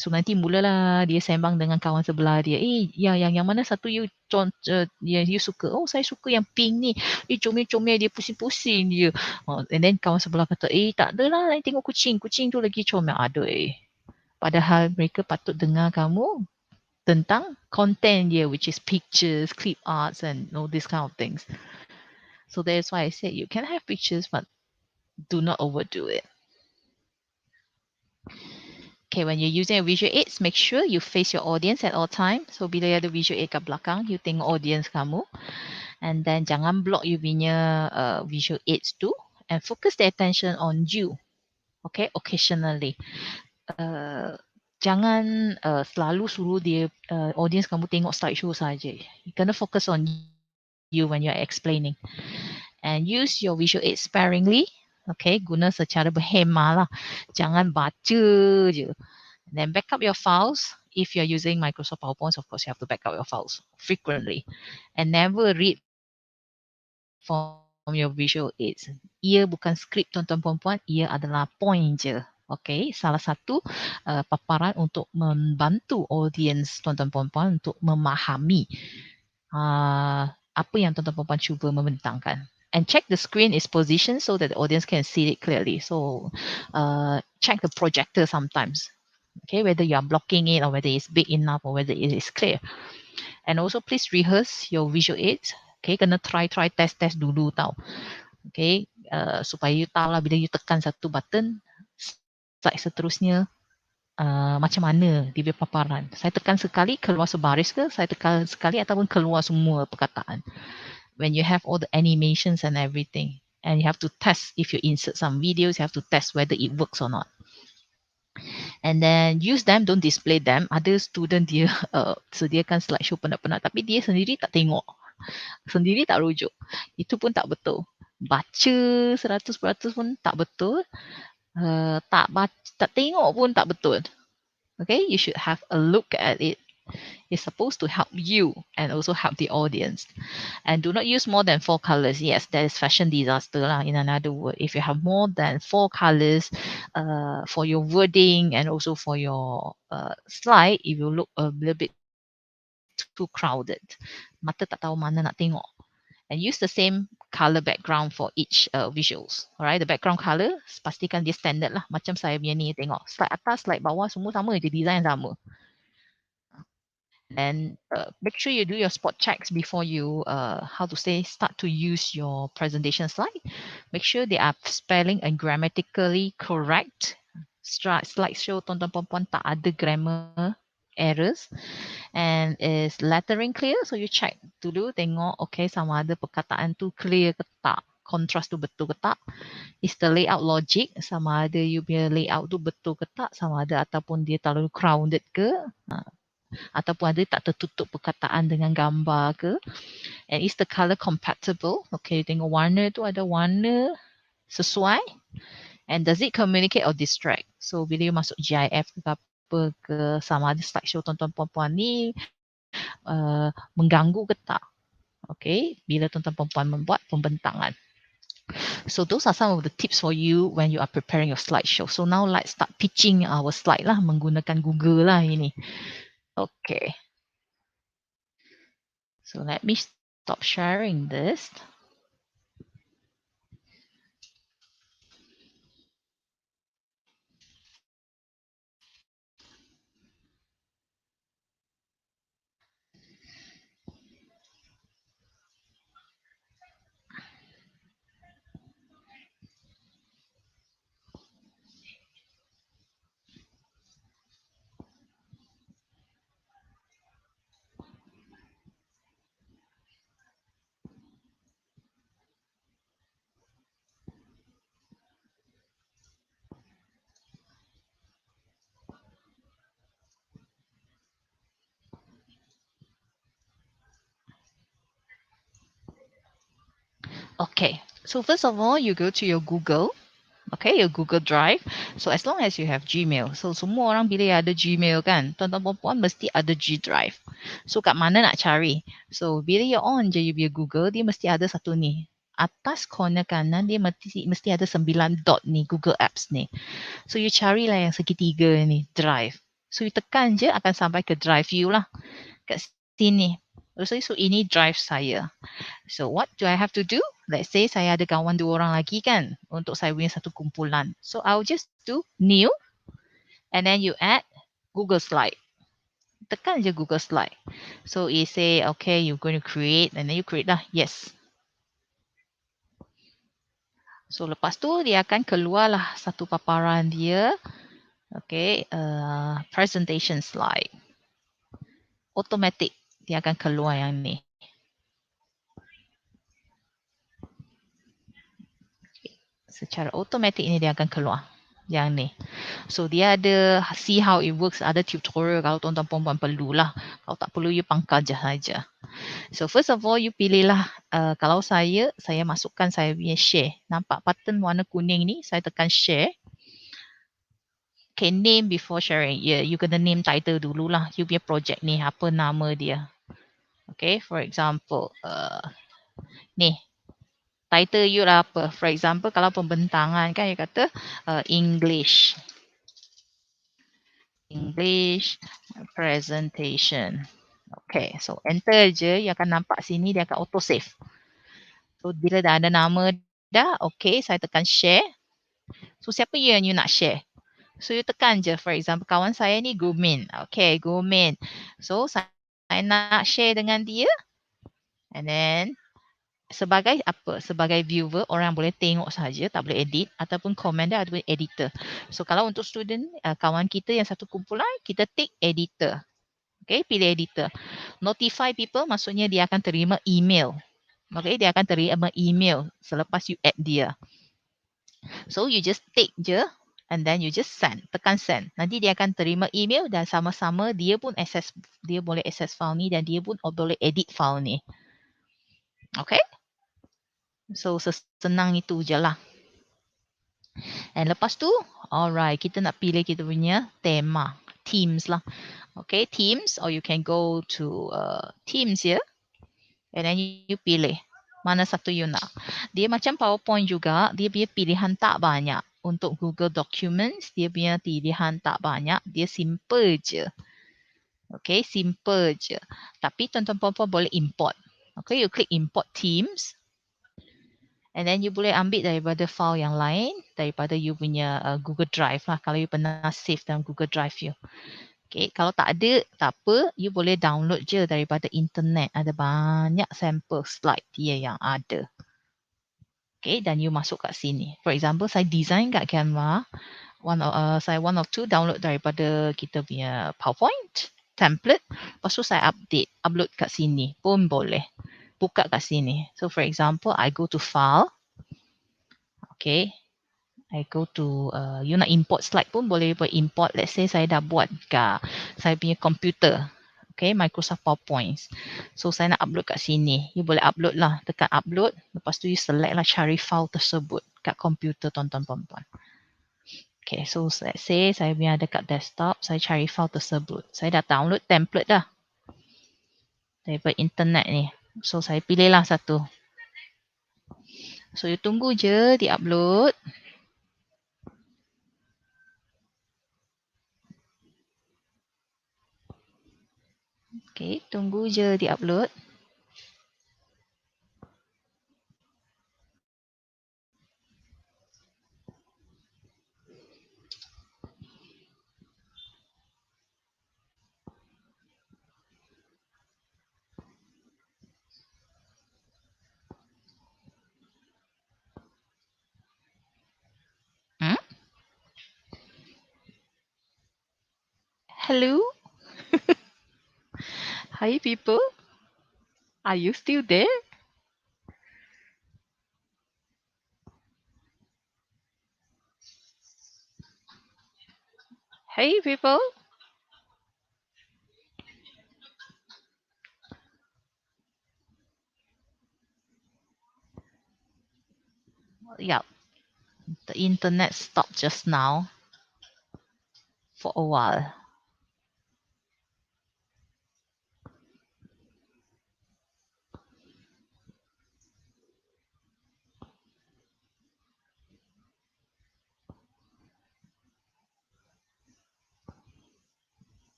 So nanti mulalah dia sembang dengan kawan sebelah dia. Yang mana satu you you suka? Oh, saya suka yang pink ni. Comel-comel dia, pusing-pusing dia. And then kawan sebelah kata, tak adalah, lain tengok kucing. Kucing tu lagi comel. Ada Padahal mereka patut dengar kamu tentang content dia, which is pictures, clip arts and all these kind of things. So that's why I said you can have pictures, but do not overdo it. Okay, when you're using a visual aids, make sure you face your audience at all time. So bila ada visual aid kat belakang, you tengok audience kamu. And then jangan block you punya visual aids tu. And focus the attention on you. Okay, occasionally. Jangan selalu suruh dia audience kamu tengok slideshow saja. You kena focus on you when you're explaining. And use your visual aids sparingly. Okay, guna secara berhemah lah. Jangan baca je. And then back up your files. If you're using Microsoft PowerPoint, of course, you have to back up your files frequently. And never read from your visual aids. Ia bukan skrip tuan-tuan perempuan, ia adalah point je. Okay, salah satu paparan untuk membantu audience tuan-tuan perempuan untuk memahami apa yang tuan-tuan perempuan cuba membentangkan. And check the screen is positioned so that the audience can see it clearly. So check the projector sometimes. Okay, whether you are blocking it or whether it's big enough or whether it is clear. And also please rehearse your visual aids. Okay, kena try test dulu tau. Okay, supaya you tahu lah bila you tekan satu button, slide seterusnya macam mana dia punya paparan. Saya tekan sekali keluar sebaris ke, saya tekan sekali ataupun keluar semua perkataan. When you have all the animations and everything, and you have to test if you insert some videos, you have to test whether it works or not. And then use them, don't display them. Ada student dia sediakan slideshow penat-penat tapi dia sendiri tak tengok. Sendiri tak rujuk. Itu pun tak betul. Baca 100% pun tak betul. Tak tengok pun tak betul. Okay, you should have a look at it. It's supposed to help you and also help the audience. And do not use more than 4 colors. Yes, that is fashion disaster lah. In another word, if you have more than 4 colors for your wording and also for your slide, it will look a little bit too crowded. Mata tak tahu mana nak tengok. And use the same color background for each visuals. Alright, the background color pastikan dia standard lah. Macam saya punya ni tengok. Slide atas, slide bawah semua sama je, design sama. And make sure you do your spot checks before you start to use your presentation slide. Make sure they are spelling and grammatically correct. Slideshow tuan-tuan perempuan tak ada grammar errors. And is lettering clear? So you check dulu, tengok okay sama ada perkataan tu clear ke tak, contrast tu betul ke tak. Is the layout logic? Sama ada you punya layout tu betul ke tak, sama ada ataupun dia terlalu crowded ke, ataupun ada tak tertutup perkataan dengan gambar ke. And is the color compatible? Okay, tengok warna tu ada warna sesuai. And does it communicate or distract? So bila you masuk GIF ke apa ke, sama ada slideshow tuan-tuan perempuan ni mengganggu ke tak? Okay, bila tuan-tuan perempuan membuat pembentangan. So those are some of the tips for you when you are preparing your slideshow. So now let's start pitching our slide lah, menggunakan Google lah ini. Okay. So let me stop sharing this. Okay, so first of all, you go to your Google. Okay, your Google Drive. So as long as you have Gmail. So semua orang bila ada Gmail kan, tuan-tuan perempuan mesti ada G Drive. So kat mana nak cari? So bila you on je you punya Google, dia mesti ada satu ni. Atas corner kanan dia mesti ada 9 dot ni, Google Apps ni. So you carilah yang segitiga ni, Drive. So you tekan je akan sampai ke Drive you lah. Kat sini. So ini Drive saya. So what do I have to do? Let's say saya ada kawan 2 orang lagi kan untuk saya punya satu kumpulan. So I'll just do new and then you add Google Slide. Tekan je Google Slide. So it say okay you're going to create and then you create lah. Yes. So lepas tu dia akan keluarlah satu paparan dia. Okay, presentation slide. Automatic dia akan keluar yang ni. Secara automatik ni dia akan keluar yang ni. So dia ada see how it works, ada tutorial kalau tuan-tuan perempuan perlulah. Kalau tak perlu you pangkal je saja. So first of all you pilihlah kalau saya masukkan saya punya share. Nampak button warna kuning ni, saya tekan share. Okay, name before sharing. Yeah, you kena name title dululah. You punya project ni apa nama dia. Okay, for example ni title you lah apa. For example, kalau pembentangan kan, you kata English presentation. Okay, so enter je, you akan nampak sini, dia akan auto save. So, bila dah ada nama dah, okay, saya tekan share. So, siapa yang you nak share? So, you tekan je, for example, kawan saya ni Gumin. Okay, Gumin. So, saya nak share dengan dia. And then, sebagai apa? Sebagai viewer, orang boleh tengok saja, tak boleh edit ataupun komen dia ataupun editor. So kalau untuk student, kawan kita yang satu kumpulan, kita tick editor. Okay, pilih editor. Notify people maksudnya dia akan terima email. Okay, dia akan terima email selepas you add dia. So you just tick je and then you just send. Tekan send. Nanti dia akan terima email dan sama-sama dia pun access, dia boleh access file ni dan dia pun boleh edit file ni. Okay. So, senang itu je lah. And lepas tu, alright, kita nak pilih kita punya tema. Themes lah. Okay, themes. Or you can go to themes here. And then you pilih. Mana satu you nak. Dia macam PowerPoint juga. Dia punya pilihan tak banyak. Untuk Google Documents, dia punya pilihan tak banyak. Dia simple je. Okay, simple je. Tapi tuan-tuan puan-puan boleh import. Okay, you click import themes. And then you boleh ambil daripada file yang lain, daripada you punya Google Drive lah. Kalau you pernah save dalam Google Drive you. Okay, kalau tak ada, tak apa. You boleh download je daripada internet. Ada banyak sampel slide dia yang ada. Okay, dan you masuk kat sini. For example, saya design kat Canva. Saya one of two download daripada kita punya PowerPoint template. Lepas tu saya upload kat sini pun boleh. Buka kat sini. So for example, I go to file. Okay. I go to, you nak import slide pun boleh import. Let's say saya dah buat kat saya punya komputer. Okay, Microsoft PowerPoint. So saya nak upload kat sini. You boleh upload lah. Tekan upload. Lepas tu you select lah cari file tersebut kat komputer tuan-tuan puan-puan. Okay, so let's say saya punya ada kat desktop. Saya cari file tersebut. Saya dah download template dah. Daripada internet ni. So saya pilih lah satu. So you tunggu je di upload. Okay, tunggu je di upload. Hmm? Hello? Hi people? Are you still there? Hey people? Yeah, the internet stopped just now for a while.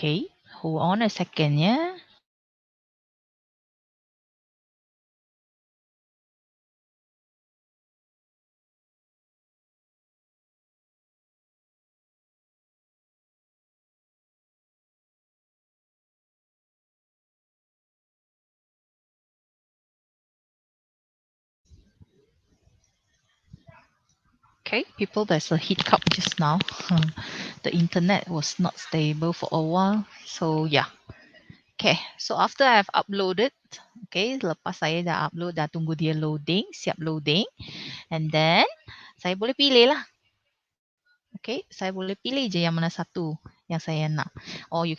Okay, hold on a second, yeah. Okay, people, there's a hiccup just now. The internet was not stable for a while. So yeah. Okay, so after I've uploaded, okay, lepas saya dah upload, dah tunggu dia loading, siap loading. And then, saya boleh pilih lah. Okay, saya boleh pilih je yang mana satu yang saya nak. Or you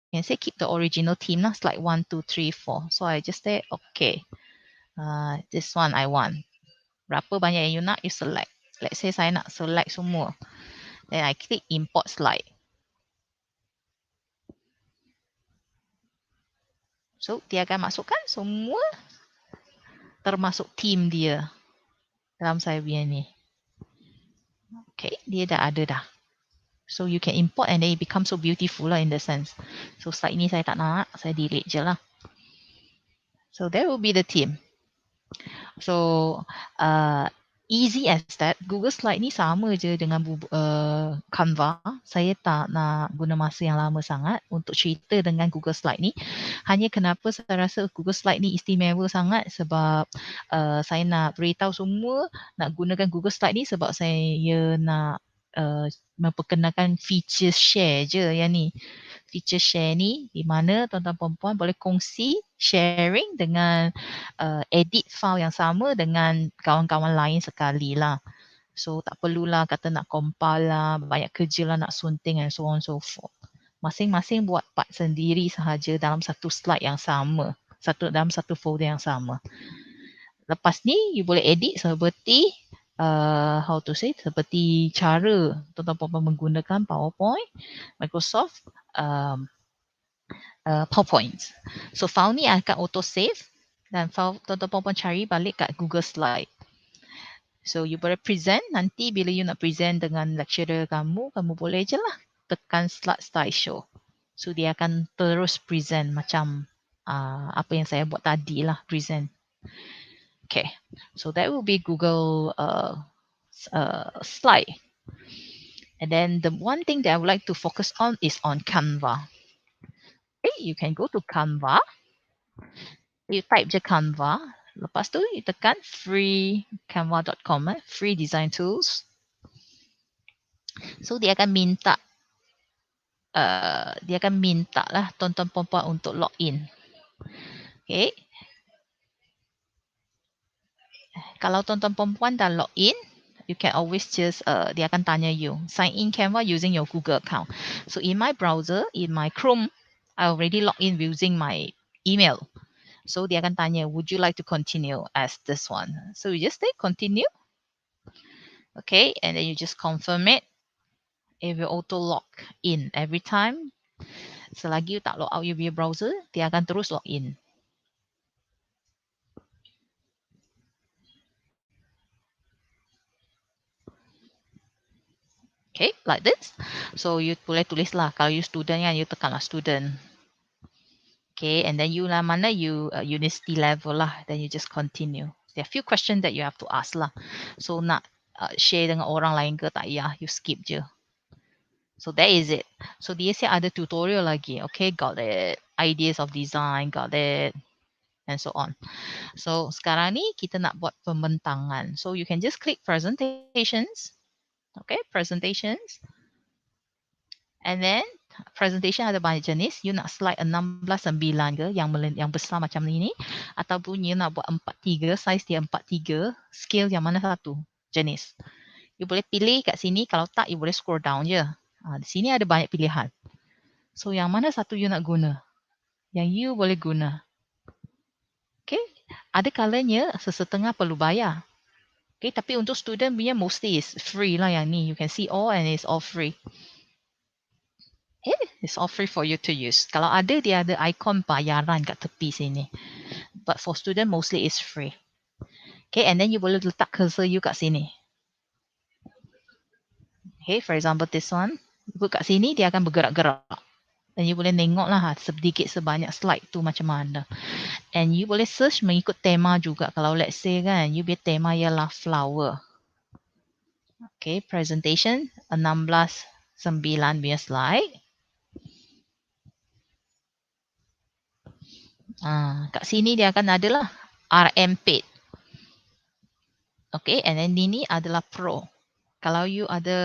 can say keep the original theme lah, slide 1, 2, 3, 4. So I just say, okay, this one I want. Berapa banyak yang you nak, you select. Let's say saya nak select semua. Then I click import slide. So, dia akan masukkan semua termasuk theme dia dalam saya punya ni. Okay, dia dah ada dah. So, you can import and then it becomes so beautiful lah in the sense. So, slide ni saya tak nak, saya delete je lah. So, that will be the theme. So, easy as that. Google Slide ni sama je dengan Canva. Saya tak nak guna masa yang lama sangat untuk cerita dengan Google Slide ni. Hanya kenapa saya rasa Google Slide ni istimewa sangat sebab saya nak beritahu semua nak gunakan Google Slide ni sebab saya nak memperkenalkan feature share je yang ni. Feature share ni di mana tuan-tuan perempuan boleh kongsi sharing dengan edit file yang sama dengan kawan-kawan lain sekali lah. So tak perlulah kata nak compile lah, banyak kerja lah nak sunting and so on so forth. Masing-masing buat part sendiri sahaja dalam satu slide yang sama. Dalam satu folder yang sama. Lepas ni you boleh edit seperti seperti cara tuan-tuan perempuan menggunakan PowerPoint, Microsoft PowerPoint. So file ni akan auto save dan file tuan-tuan perempuan cari balik kat Google Slide. So you boleh present, nanti bila you nak present dengan lecturer kamu boleh je lah tekan slide show. So dia akan terus present macam apa yang saya buat tadi lah, present. Okay, so that will be Google slide. And then the one thing that I would like to focus on is on Canva. Okay, you can go to Canva. You type je Canva. Lepas tu you tekan free canva.com, free design tools. So dia akan minta lah tuan-tuan perempuan untuk login. Okay. Kalau tuan-tuan perempuan dah login, you can always just dia akan tanya you sign in Canva using your Google account. So in my browser, in my Chrome, I already log in using my email. So dia akan tanya, would you like to continue as this one? So you just say continue. Okay, and then you just confirm it. It will auto log in every time. Selagi you tak log out you punya browser, dia akan terus log in. Okay, like this. So you boleh tulis lah. Kalau you student kan, you tekanlah student. Okay, and then you lah mana you university level lah. Then you just continue. There are few questions that you have to ask lah. So nak share dengan orang lain ke tak payah, you skip je. So that is it. So dia siap ada tutorial lagi. Okay, got it. Ideas of design, got it. And so on. So sekarang ni kita nak buat pembentangan. So you can just click presentations. Okay, presentations. And then presentation ada banyak jenis. You nak slide 16:9 ke yang besar macam ni ataupun you nak buat 4:3, size dia 4:3, scale yang mana satu jenis. You boleh pilih kat sini, kalau tak you boleh scroll down je. Di sini ada banyak pilihan. So yang mana satu you nak guna? Yang you boleh guna. Okay, ada kalanya sesetengah perlu bayar. Okay, tapi untuk student punya mostly is free lah yang ni. You can see all and it's all free. It's all free for you to use. Kalau ada, dia ada icon bayaran kat tepi sini. But for student, mostly it's free. Okay, and then you boleh letak cursor you kat sini. Okay, for example, this one. You kat sini, dia akan bergerak-gerak. Dan you boleh tengok lah sedikit sebanyak slide tu macam mana. And you boleh search mengikut tema juga. Kalau let's say kan, you punya tema ialah flower. Okay, presentation 16:9 punya slide. Kat sini dia akan adalah RM paid. Okay, and then ini adalah pro. Kalau you ada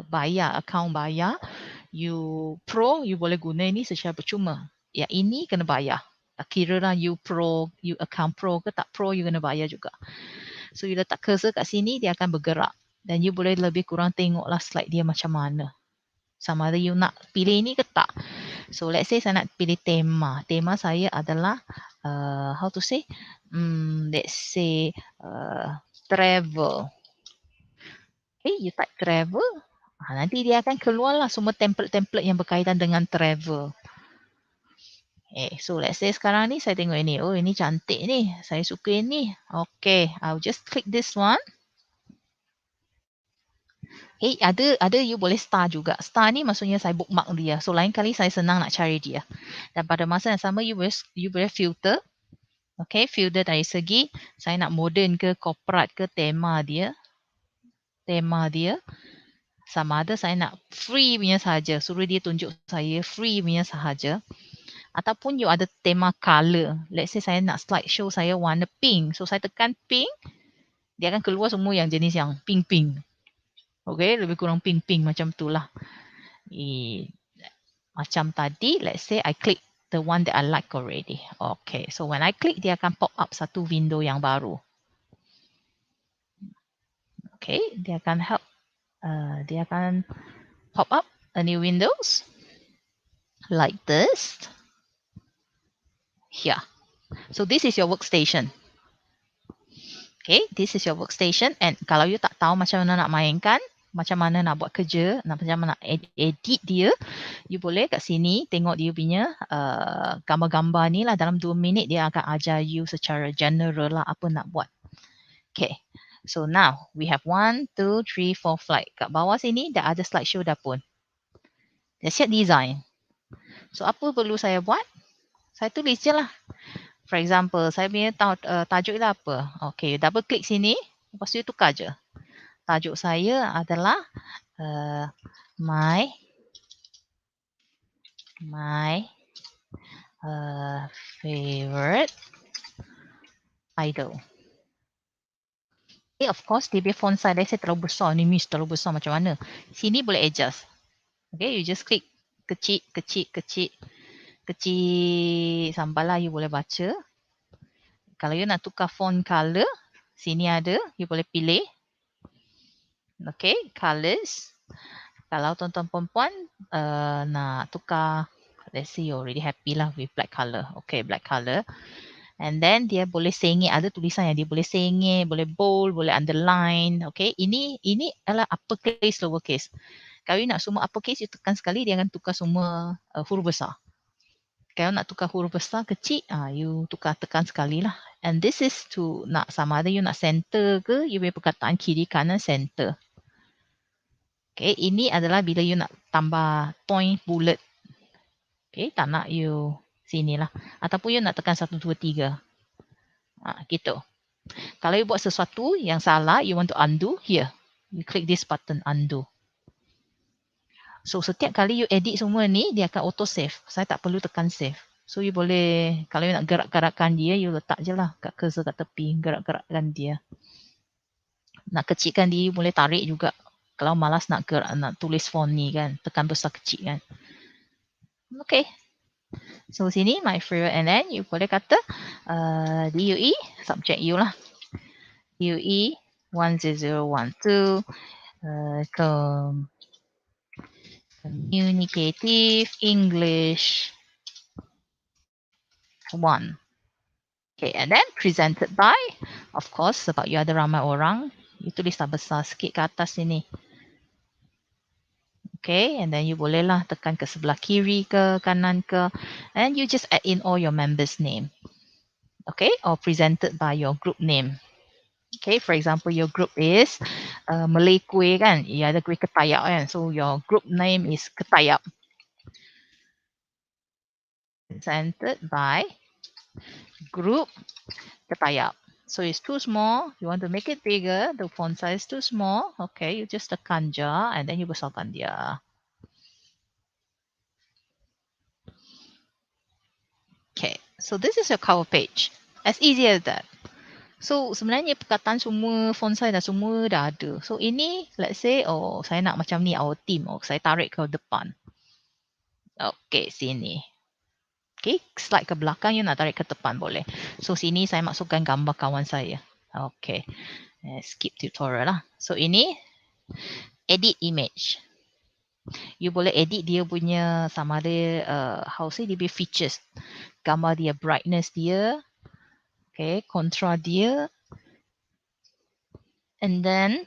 bayar, account bayar, you pro, you boleh guna ini secara percuma. Yang ini kena bayar. Tak kira lah you pro, you account pro ke tak pro, you kena bayar juga. So you letak cursor kat sini, dia akan bergerak. Dan you boleh lebih kurang tengoklah slide dia macam mana. Sama ada you nak pilih ini ke tak. So let's say saya nak pilih tema. Tema saya adalah, how to say, let's say travel. Okay, you type travel. Nanti dia akan keluarlah semua template-template yang berkaitan dengan travel. So let's say sekarang ni saya tengok ini. Oh, ini cantik ni. Saya suka ini. Okay, I'll just click this one. Ada you boleh star juga. Star ni maksudnya saya bookmark dia. So lain kali saya senang nak cari dia. Dan pada masa yang sama you boleh filter. Okay, filter dari segi saya nak modern ke corporate ke tema dia. Tema dia. Sama ada saya nak free punya sahaja. Suruh dia tunjuk saya free punya sahaja. Ataupun you ada tema color. Let's say saya nak slideshow saya warna pink. So saya tekan pink. Dia akan keluar semua yang jenis yang pink-pink. Okay, lebih kurang pink-pink macam tu lah. Macam tadi, let's say I click the one that I like already. Okay, so when I click, dia akan pop up satu window yang baru. Okay, dia akan dia akan pop up a new windows like this. Here. So this is your workstation. Okay, this is your workstation. And kalau you tak tahu macam mana nak mainkan, macam mana nak buat kerja, macam mana nak edit dia, you boleh kat sini tengok dia punya gambar-gambar ni lah. Dalam 2 minit dia akan ajar you secara general lah apa nak buat. Okay, so now we have 1, 2, 3, 4 slide. Kat bawah sini dah ada slideshow dah pun. Dah siap design. So apa perlu saya buat? Saya tulis je lah. For example, saya punya tajuk dia apa? Okay, double click sini. Lepas tu tukar je. Tajuk saya adalah my favorite idol. Okay, of course, dia punya font size saya terlalu besar. Ni miss terlalu besar macam mana. Sini boleh adjust. Okay, you just click kecil, kecil, kecil. Kecil sampailah you boleh baca. Kalau you nak tukar font color, sini ada, you boleh pilih. Okay, colors. Kalau tuan-tuan perempuan nak tukar, let's say you already happy lah with black color. Okay, black color. And then dia boleh sengit, ada tulisan yang dia boleh sengit, boleh bold, boleh underline. Okay, ini adalah uppercase, lowercase. Kalau you nak semua uppercase, you tekan sekali, dia akan tukar semua huruf besar. Kalau nak tukar huruf besar, kecil, you tukar tekan sekali lah. And this is to nak sama ada you nak center ke, you boleh perkataan kiri kanan center. Okay, ini adalah bila you nak tambah point bullet. Okay, tak nak you sini lah. Ataupun you nak tekan 1, 2, 3. Gitu. Kalau you buat sesuatu yang salah, you want to undo, here. You click this button, undo. So, setiap kali you edit semua ni, dia akan auto save. Saya tak perlu tekan save. So, you boleh, kalau you nak gerak-gerakkan dia, you letak je lah kat cursor kat tepi, gerak-gerakkan dia. Nak kecilkan dia, you boleh tarik juga. Kalau malas nak tulis font ni kan, tekan besar kecil kan. Okay. So, sini my favorite, and then you boleh kata DUE, subject you lah. DUE 10012 Communicative English 1. Okay, and then presented by, of course, sebab you ada ramai orang, you tulislah besar sikit ke atas sini. Okay, and then you boleh lah tekan ke sebelah kiri ke, kanan ke, and you just add in all your members' name. Okay, or presented by your group name. Okay, for example, your group is Malay kuih kan, ya ada kuih ketayap kan, so your group name is ketayap. Presented by group ketayap. So it's too small, you want to make it bigger, the font size is too small, okay, you just tekan je and then you besarkan dia. Okay, so this is your cover page. As easy as that. So sebenarnya perkataan semua, font size dah semua dah ada. So ini let's say saya nak macam ni our team. Saya tarik ke depan. Okay, sini. Okay, slide ke belakang, you nak tarik ke depan boleh. So sini saya masukkan gambar kawan saya. Okay, skip tutorial lah. So ini edit image. You boleh edit dia punya sama ada how say dia punya features. Gambar dia, brightness dia, okay, kontra dia, and then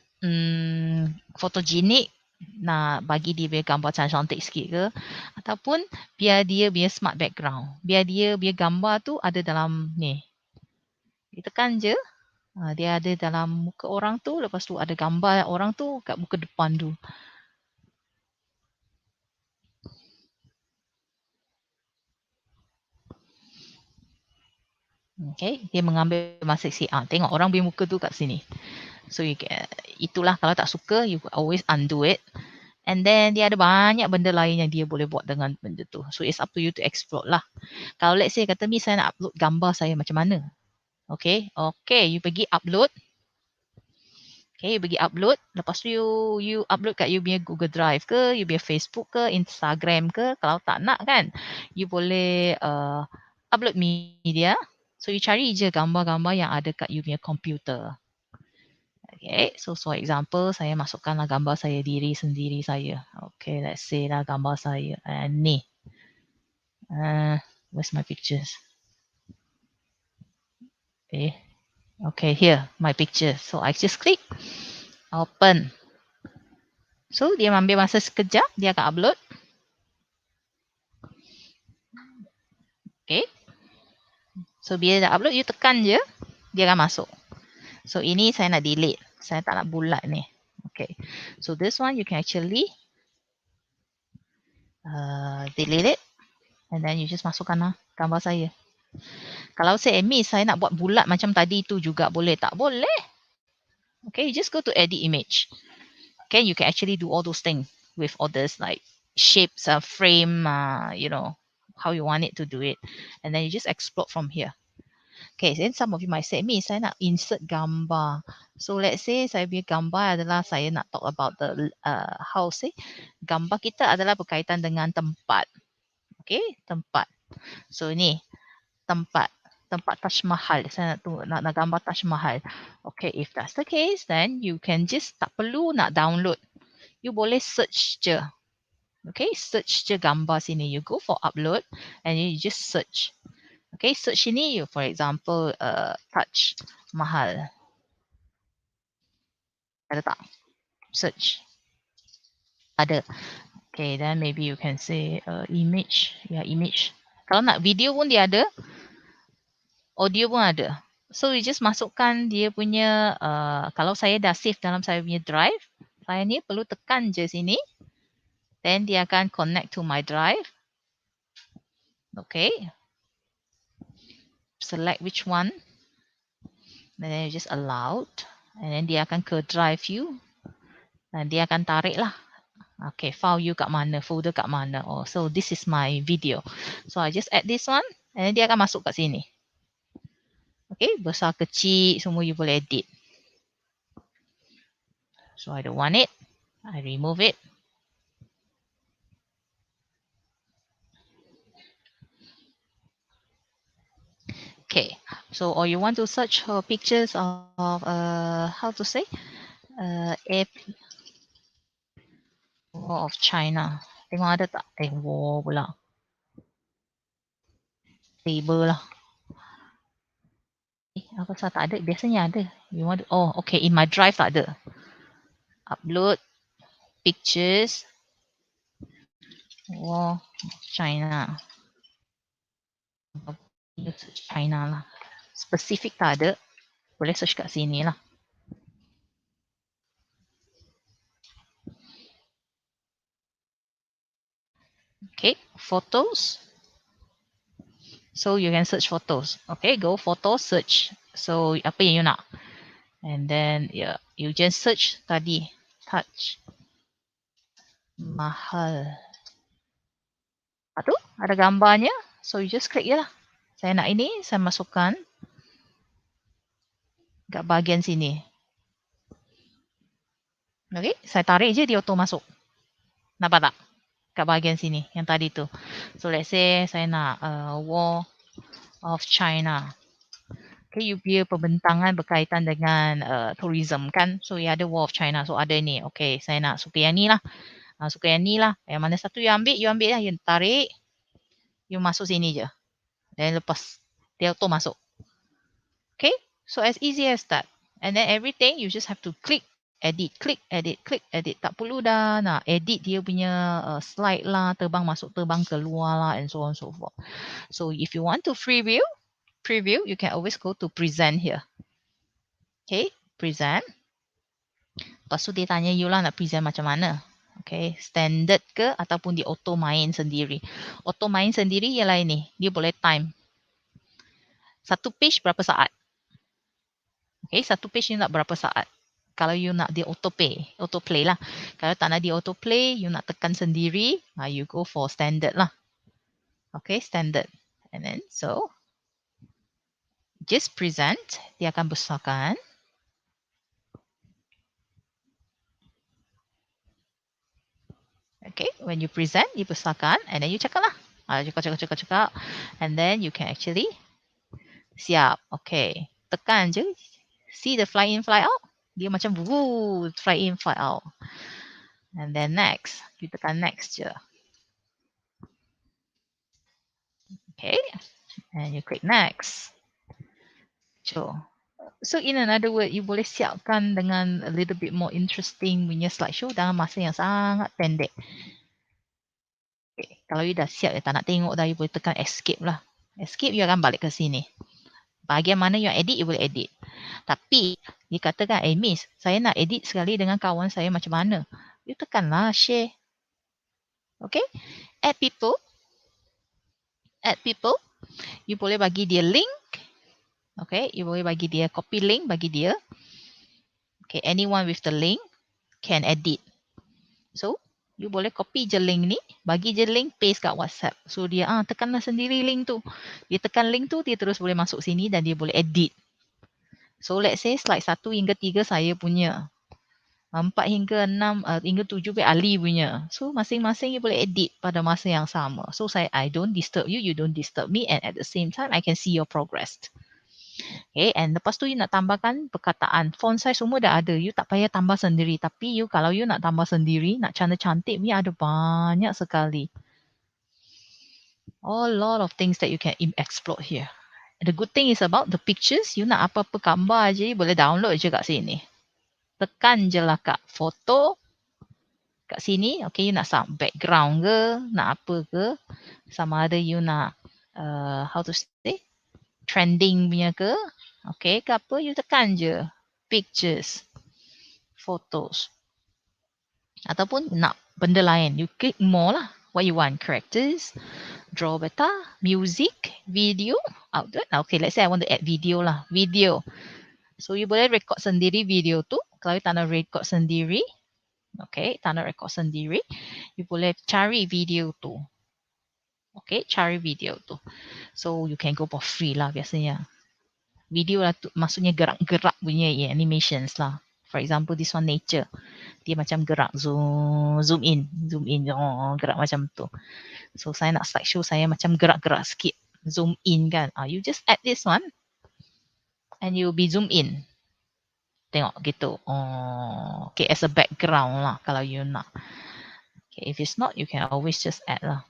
photogenic, nak bagi dia punya gambar cantik sikit ke, ataupun biar dia punya smart background, biar dia punya gambar tu ada dalam ni. Kita tekan je, dia ada dalam muka orang tu, lepas tu ada gambar orang tu kat muka depan tu. Okay, dia mengambil masa sikit. Tengok orang punya muka tu kat sini. So itulah kalau tak suka, you always undo it. And then dia ada banyak benda lain yang dia boleh buat dengan benda tu. So it's up to you to explore lah. Kalau let's say kata mi saya nak upload gambar saya macam mana. Okay, you pergi upload. Okay, you pergi upload. Lepas tu you upload kat you punya Google Drive ke, you punya Facebook ke, Instagram ke. Kalau tak nak kan, you boleh upload media. So you cari je gambar-gambar yang ada kat you punya komputer. Okay, so for example, saya masukkanlah gambar saya diri sendiri saya. Okay, let's say lah gambar saya. Ni. Where's my pictures? Okay, here, my picture. So I just click, open. So dia ambil masa sekejap, dia akan upload. Okay. So bila dah upload, you tekan je, dia akan masuk. So ini saya nak delete. Saya tak nak bulat ni. Okay. So this one you can actually delete it. And then you just masukkan lah gambar saya. Kalau saya saya nak buat bulat macam tadi tu juga boleh. Tak boleh. Okay, you just go to edit image. Okay, you can actually do all those things with all this like shapes, frame, you know, how you want it to do it. And then you just export from here. Okay, then some of you might say, saya nak insert gambar. So let's say saya punya gambar adalah saya nak talk about the how say gambar kita adalah berkaitan dengan tempat. Okay, tempat. So ini tempat Taj Mahal. Saya nak gambar Taj Mahal. Okay, if that's the case, then you can just tak perlu nak download. You boleh search je. Okay, search je gambar sini. You go for upload and you just search. Okay, search ini you, for example, Taj Mahal. Ada tak? Search. Ada. Okay, then maybe you can say image. Ya, image. Kalau nak video pun dia ada. Audio pun ada. So you just masukkan dia punya, kalau saya dah save dalam saya punya drive, saya ni perlu tekan je sini. Then dia akan connect to my drive. Okay. Select which one. And then you just allowed. And then dia akan ke drive you. Dan dia akan tarik lah. Okay, file you kat mana, folder kat mana. So this is my video. So I just add this one. And then dia akan masuk kat sini. Okay, besar kecil semua you boleh edit. So I don't want it. I remove it. Okay, so or you want to search for pictures of how to say of China. Tengok ada tak? War pula. Table lah. Apa pasal tak ada? Biasanya ada. You want to, okay, in my drive tak ada. Upload pictures. War China. Search China lah. Specific tak ada. Boleh search kat sini lah. Okay, photos. So you can search photos. Okay, go photo search. So apa yang you nak? And then yeah, you just search tadi Taj Mahal. Tu ada gambarnya. So you just click je lah. Saya nak ini, saya masukkan. kat bahagian sini. Okay, saya tarik je dia auto masuk. Nampak tak? Kat bahagian sini yang tadi tu. So let's say saya nak War of China. Okay, you punya pembentangan berkaitan dengan tourism kan. So you ada War of China. So ada ni. Okay, saya nak suka yang ni lah. Suka yang ni lah. Yang mana satu you ambil lah. You tarik. You masuk sini je. Dan lepas dia auto masuk. Okay, so as easy as that. And then everything you just have to click edit, click edit, click edit. Tak perlu dah nak edit dia punya slide lah, terbang masuk, terbang keluar lah, and so on so forth. So if you want to preview, you can always go to present here. Okay, present. Lepas tu dia tanya you lah nak present macam mana. Okay, standard ke ataupun dia auto main sendiri. Auto main sendiri ialah ini. Dia boleh time. Satu page berapa saat. Okay, satu page you nak berapa saat. Kalau you nak dia autoplay lah. Kalau tak nak dia autoplay, you nak tekan sendiri, you go for standard lah. Okay, standard. And then, so, just present, dia akan besarkan. Okay, when you present, dia besarkan, and then you cakap lah. Cakap. And then you can actually, siap. Okay, tekan je. See the fly in, fly out? Dia macam, woo, fly in, fly out. And then next, you tekan next je. Okay, and you click next. So in another word, you boleh siapkan dengan a little bit more interesting punya slideshow dalam masa yang sangat pendek. Okay, kalau you dah siap, you tak nak tengok dah, you boleh tekan escape lah. Escape, you akan balik ke sini. Bahagian mana you edit, you boleh edit. Tapi, dia katakan, miss, saya nak edit sekali dengan kawan saya macam mana? You tekanlah share. Okay, add people. You boleh bagi dia link. Okay, you boleh bagi dia copy link, bagi dia. Okay, anyone with the link can edit. So, you boleh copy je link ni, bagi je link, paste kat WhatsApp. So, dia tekanlah sendiri link tu. Dia tekan link tu, dia terus boleh masuk sini dan dia boleh edit. So, let's say slide 1 hingga 3 saya punya. 4 hingga 6, hingga 7 Ali punya. So, masing-masing you boleh edit pada masa yang sama. So, I don't disturb you, you don't disturb me, and at the same time, I can see your progress. Okay, and lepas tu you nak tambahkan perkataan. Font size semua dah ada. You tak payah tambah sendiri. Tapi kalau you nak tambah sendiri, nak cantik-cantik, ni ada banyak sekali. A lot of things that you can explore here. The good thing is about the pictures. You nak apa-apa gambar je, you boleh download je kat sini. Tekan je lah kat foto. Kat sini, okay, you nak background ke, nak apa ke. Sama ada you nak, how to say, trending punya ke. Okay, ke apa, you tekan je. Pictures. Photos. Ataupun nak benda lain. You click more lah. What you want. Characters. Draw better. Music. Video. Output. Okay, let's say I want to add video lah. Video. So, you boleh record sendiri video tu. Kalau you tak nak record sendiri. Okay, tak nak record sendiri. You boleh cari video tu. Okay, cari video tu. So, you can go for free lah biasanya. Video lah tu, maksudnya gerak-gerak punya animations lah. For example, this one nature. Dia macam gerak. Zoom in. Gerak macam tu. So, saya nak slideshow saya macam gerak-gerak sikit. Zoom in kan. You just add this one. And you'll be zoom in. Tengok gitu. Okay, as a background lah kalau you nak. Okay, if it's not, you can always just add lah.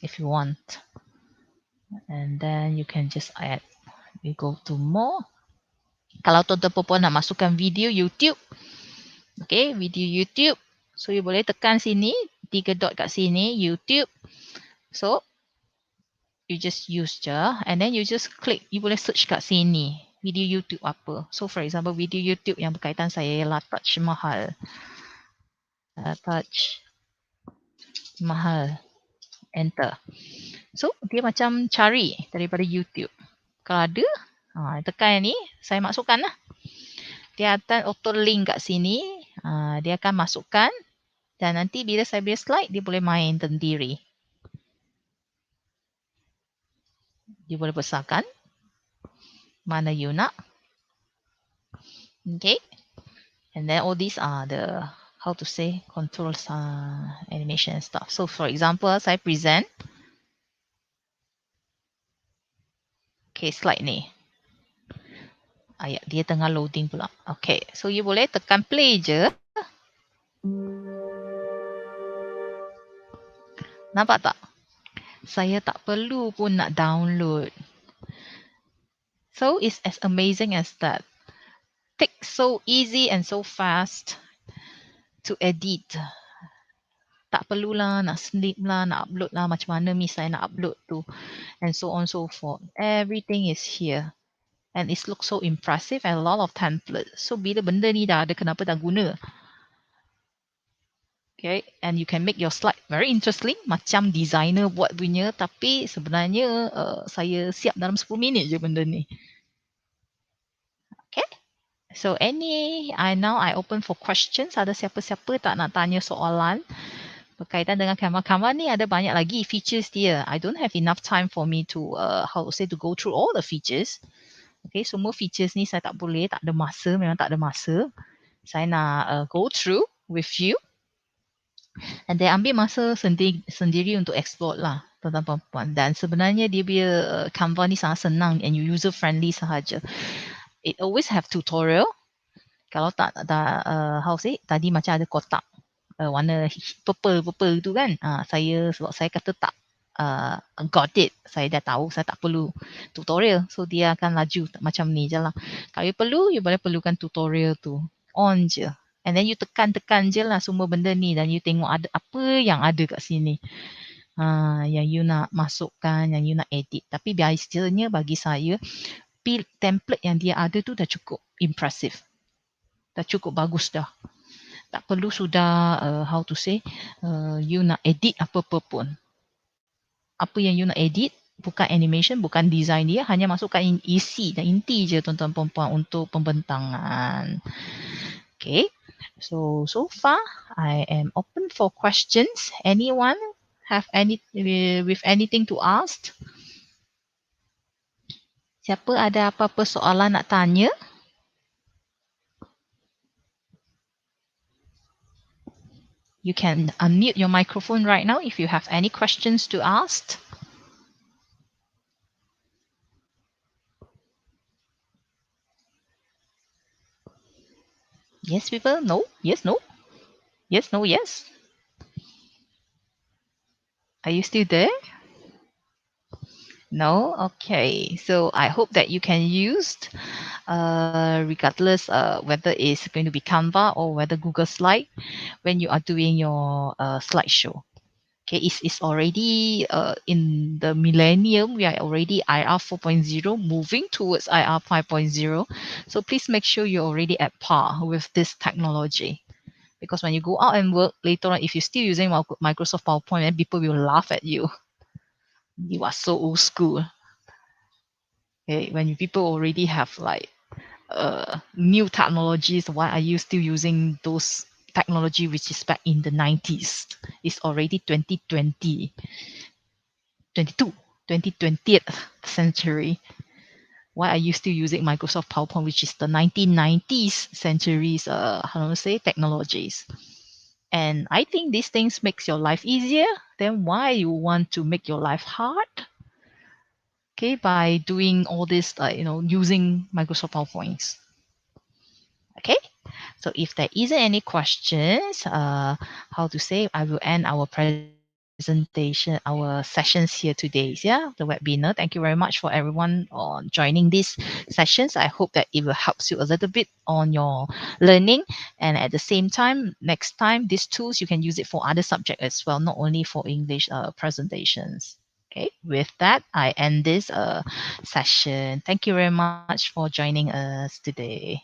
If you want. And then you can just add. We go to more. Kalau tuan-tuan perempuan nak masukkan video YouTube. Okay, video YouTube. So, you boleh tekan sini. 3 dot kat sini. YouTube. So, you just use je. And then you just click. You boleh search kat sini. Video YouTube apa. So, for example, video YouTube yang berkaitan saya ialah Taj Mahal. Taj Mahal. Enter. So, dia macam cari daripada YouTube. Kalau ada, tekan ni, saya masukkan lah. Dia akan auto link kat sini. Dia akan masukkan. Dan nanti bila saya beri slide, dia boleh main sendiri. Dia boleh besarkan. Mana you nak. Okay. And then all these are the, how to say, controls, animation and stuff. So for example, as I present, okay, slide ni. Ya, dia tengah loading pula. Okay, so you boleh tekan play je. Nampak tak? Saya tak perlu pun nak download. So it's as amazing as that. Takes so easy and so fast to edit. Tak perlulah nak snip lah, nak upload lah macam mana misalnya nak upload tu, and so on so forth. Everything is here. And it looks so impressive and a lot of templates. So bila benda ni dah ada, kenapa tak guna? Okay, and you can make your slide very interesting, macam designer buat punya, tapi sebenarnya saya siap dalam 10 minit je benda ni. Okay, so now I open for questions. Ada siapa-siapa tak nak tanya soalan berkaitan dengan Canva? Canva ni ada banyak lagi features dia. I don't have enough time for me to to go through all the features. Okay, semua features ni saya tak boleh, tak ada masa, memang tak ada masa. Saya nak go through with you. And then ambil masa sendiri untuk explore lah, tuan-tuan perempuan. Dan sebenarnya dia punya Canva ni sangat senang and user friendly sahaja. It always have tutorial. Kalau tak tadi macam ada kotak warna purple tu kan. Sebab saya kata tak got it. Saya dah tahu, saya tak perlu tutorial. So dia akan laju macam ni je lah. Kalau you perlu, you boleh perlukan tutorial tu. On je. And then you tekan-tekan je lah semua benda ni. Dan you tengok ada apa yang ada kat sini. Yang you nak masukkan, yang you nak edit. Tapi biasanya bagi saya, template yang dia ada tu dah cukup impressive. Dah cukup bagus dah. Tak perlu sudah, you nak edit apa-apa pun. Apa yang you nak edit, bukan animation, bukan design dia, hanya masukkan isi dan inti je tuan-tuan perempuan untuk pembentangan. Okay, so far I am open for questions. Anyone have with anything to ask? Siapa ada apa-apa soalan nak tanya? You can unmute your microphone right now if you have any questions to ask. Yes, people? No? Yes, no? Yes, no, yes? Are you still there? No? Okay. So I hope that you can use, regardless whether it's going to be Canva or whether Google Slide, when you are doing your slideshow. Okay, it's already in the millennium. We are already IR 4.0, moving towards IR 5.0. So please make sure you're already at par with this technology. Because when you go out and work later on, if you're still using Microsoft PowerPoint, then people will laugh at you. You are so old school. Okay, when people already have like new technologies, why are you still using those technology which is back in the 90s? It's already 2020. 2020th century. Why are you still using Microsoft PowerPoint, which is the 1990s centuries, technologies? And I think these things makes your life easier. Then why you want to make your life hard? Okay, by doing all this, using Microsoft PowerPoints. Okay, so if there isn't any questions, I will end our presentation, our sessions here today. The webinar. Thank you very much for everyone on joining these sessions. I hope that it will help you a little bit on your learning, and at the same time, next time these tools you can use it for other subjects as well, not only for English presentations. Okay, with that, I end this session. Thank you very much for joining us today.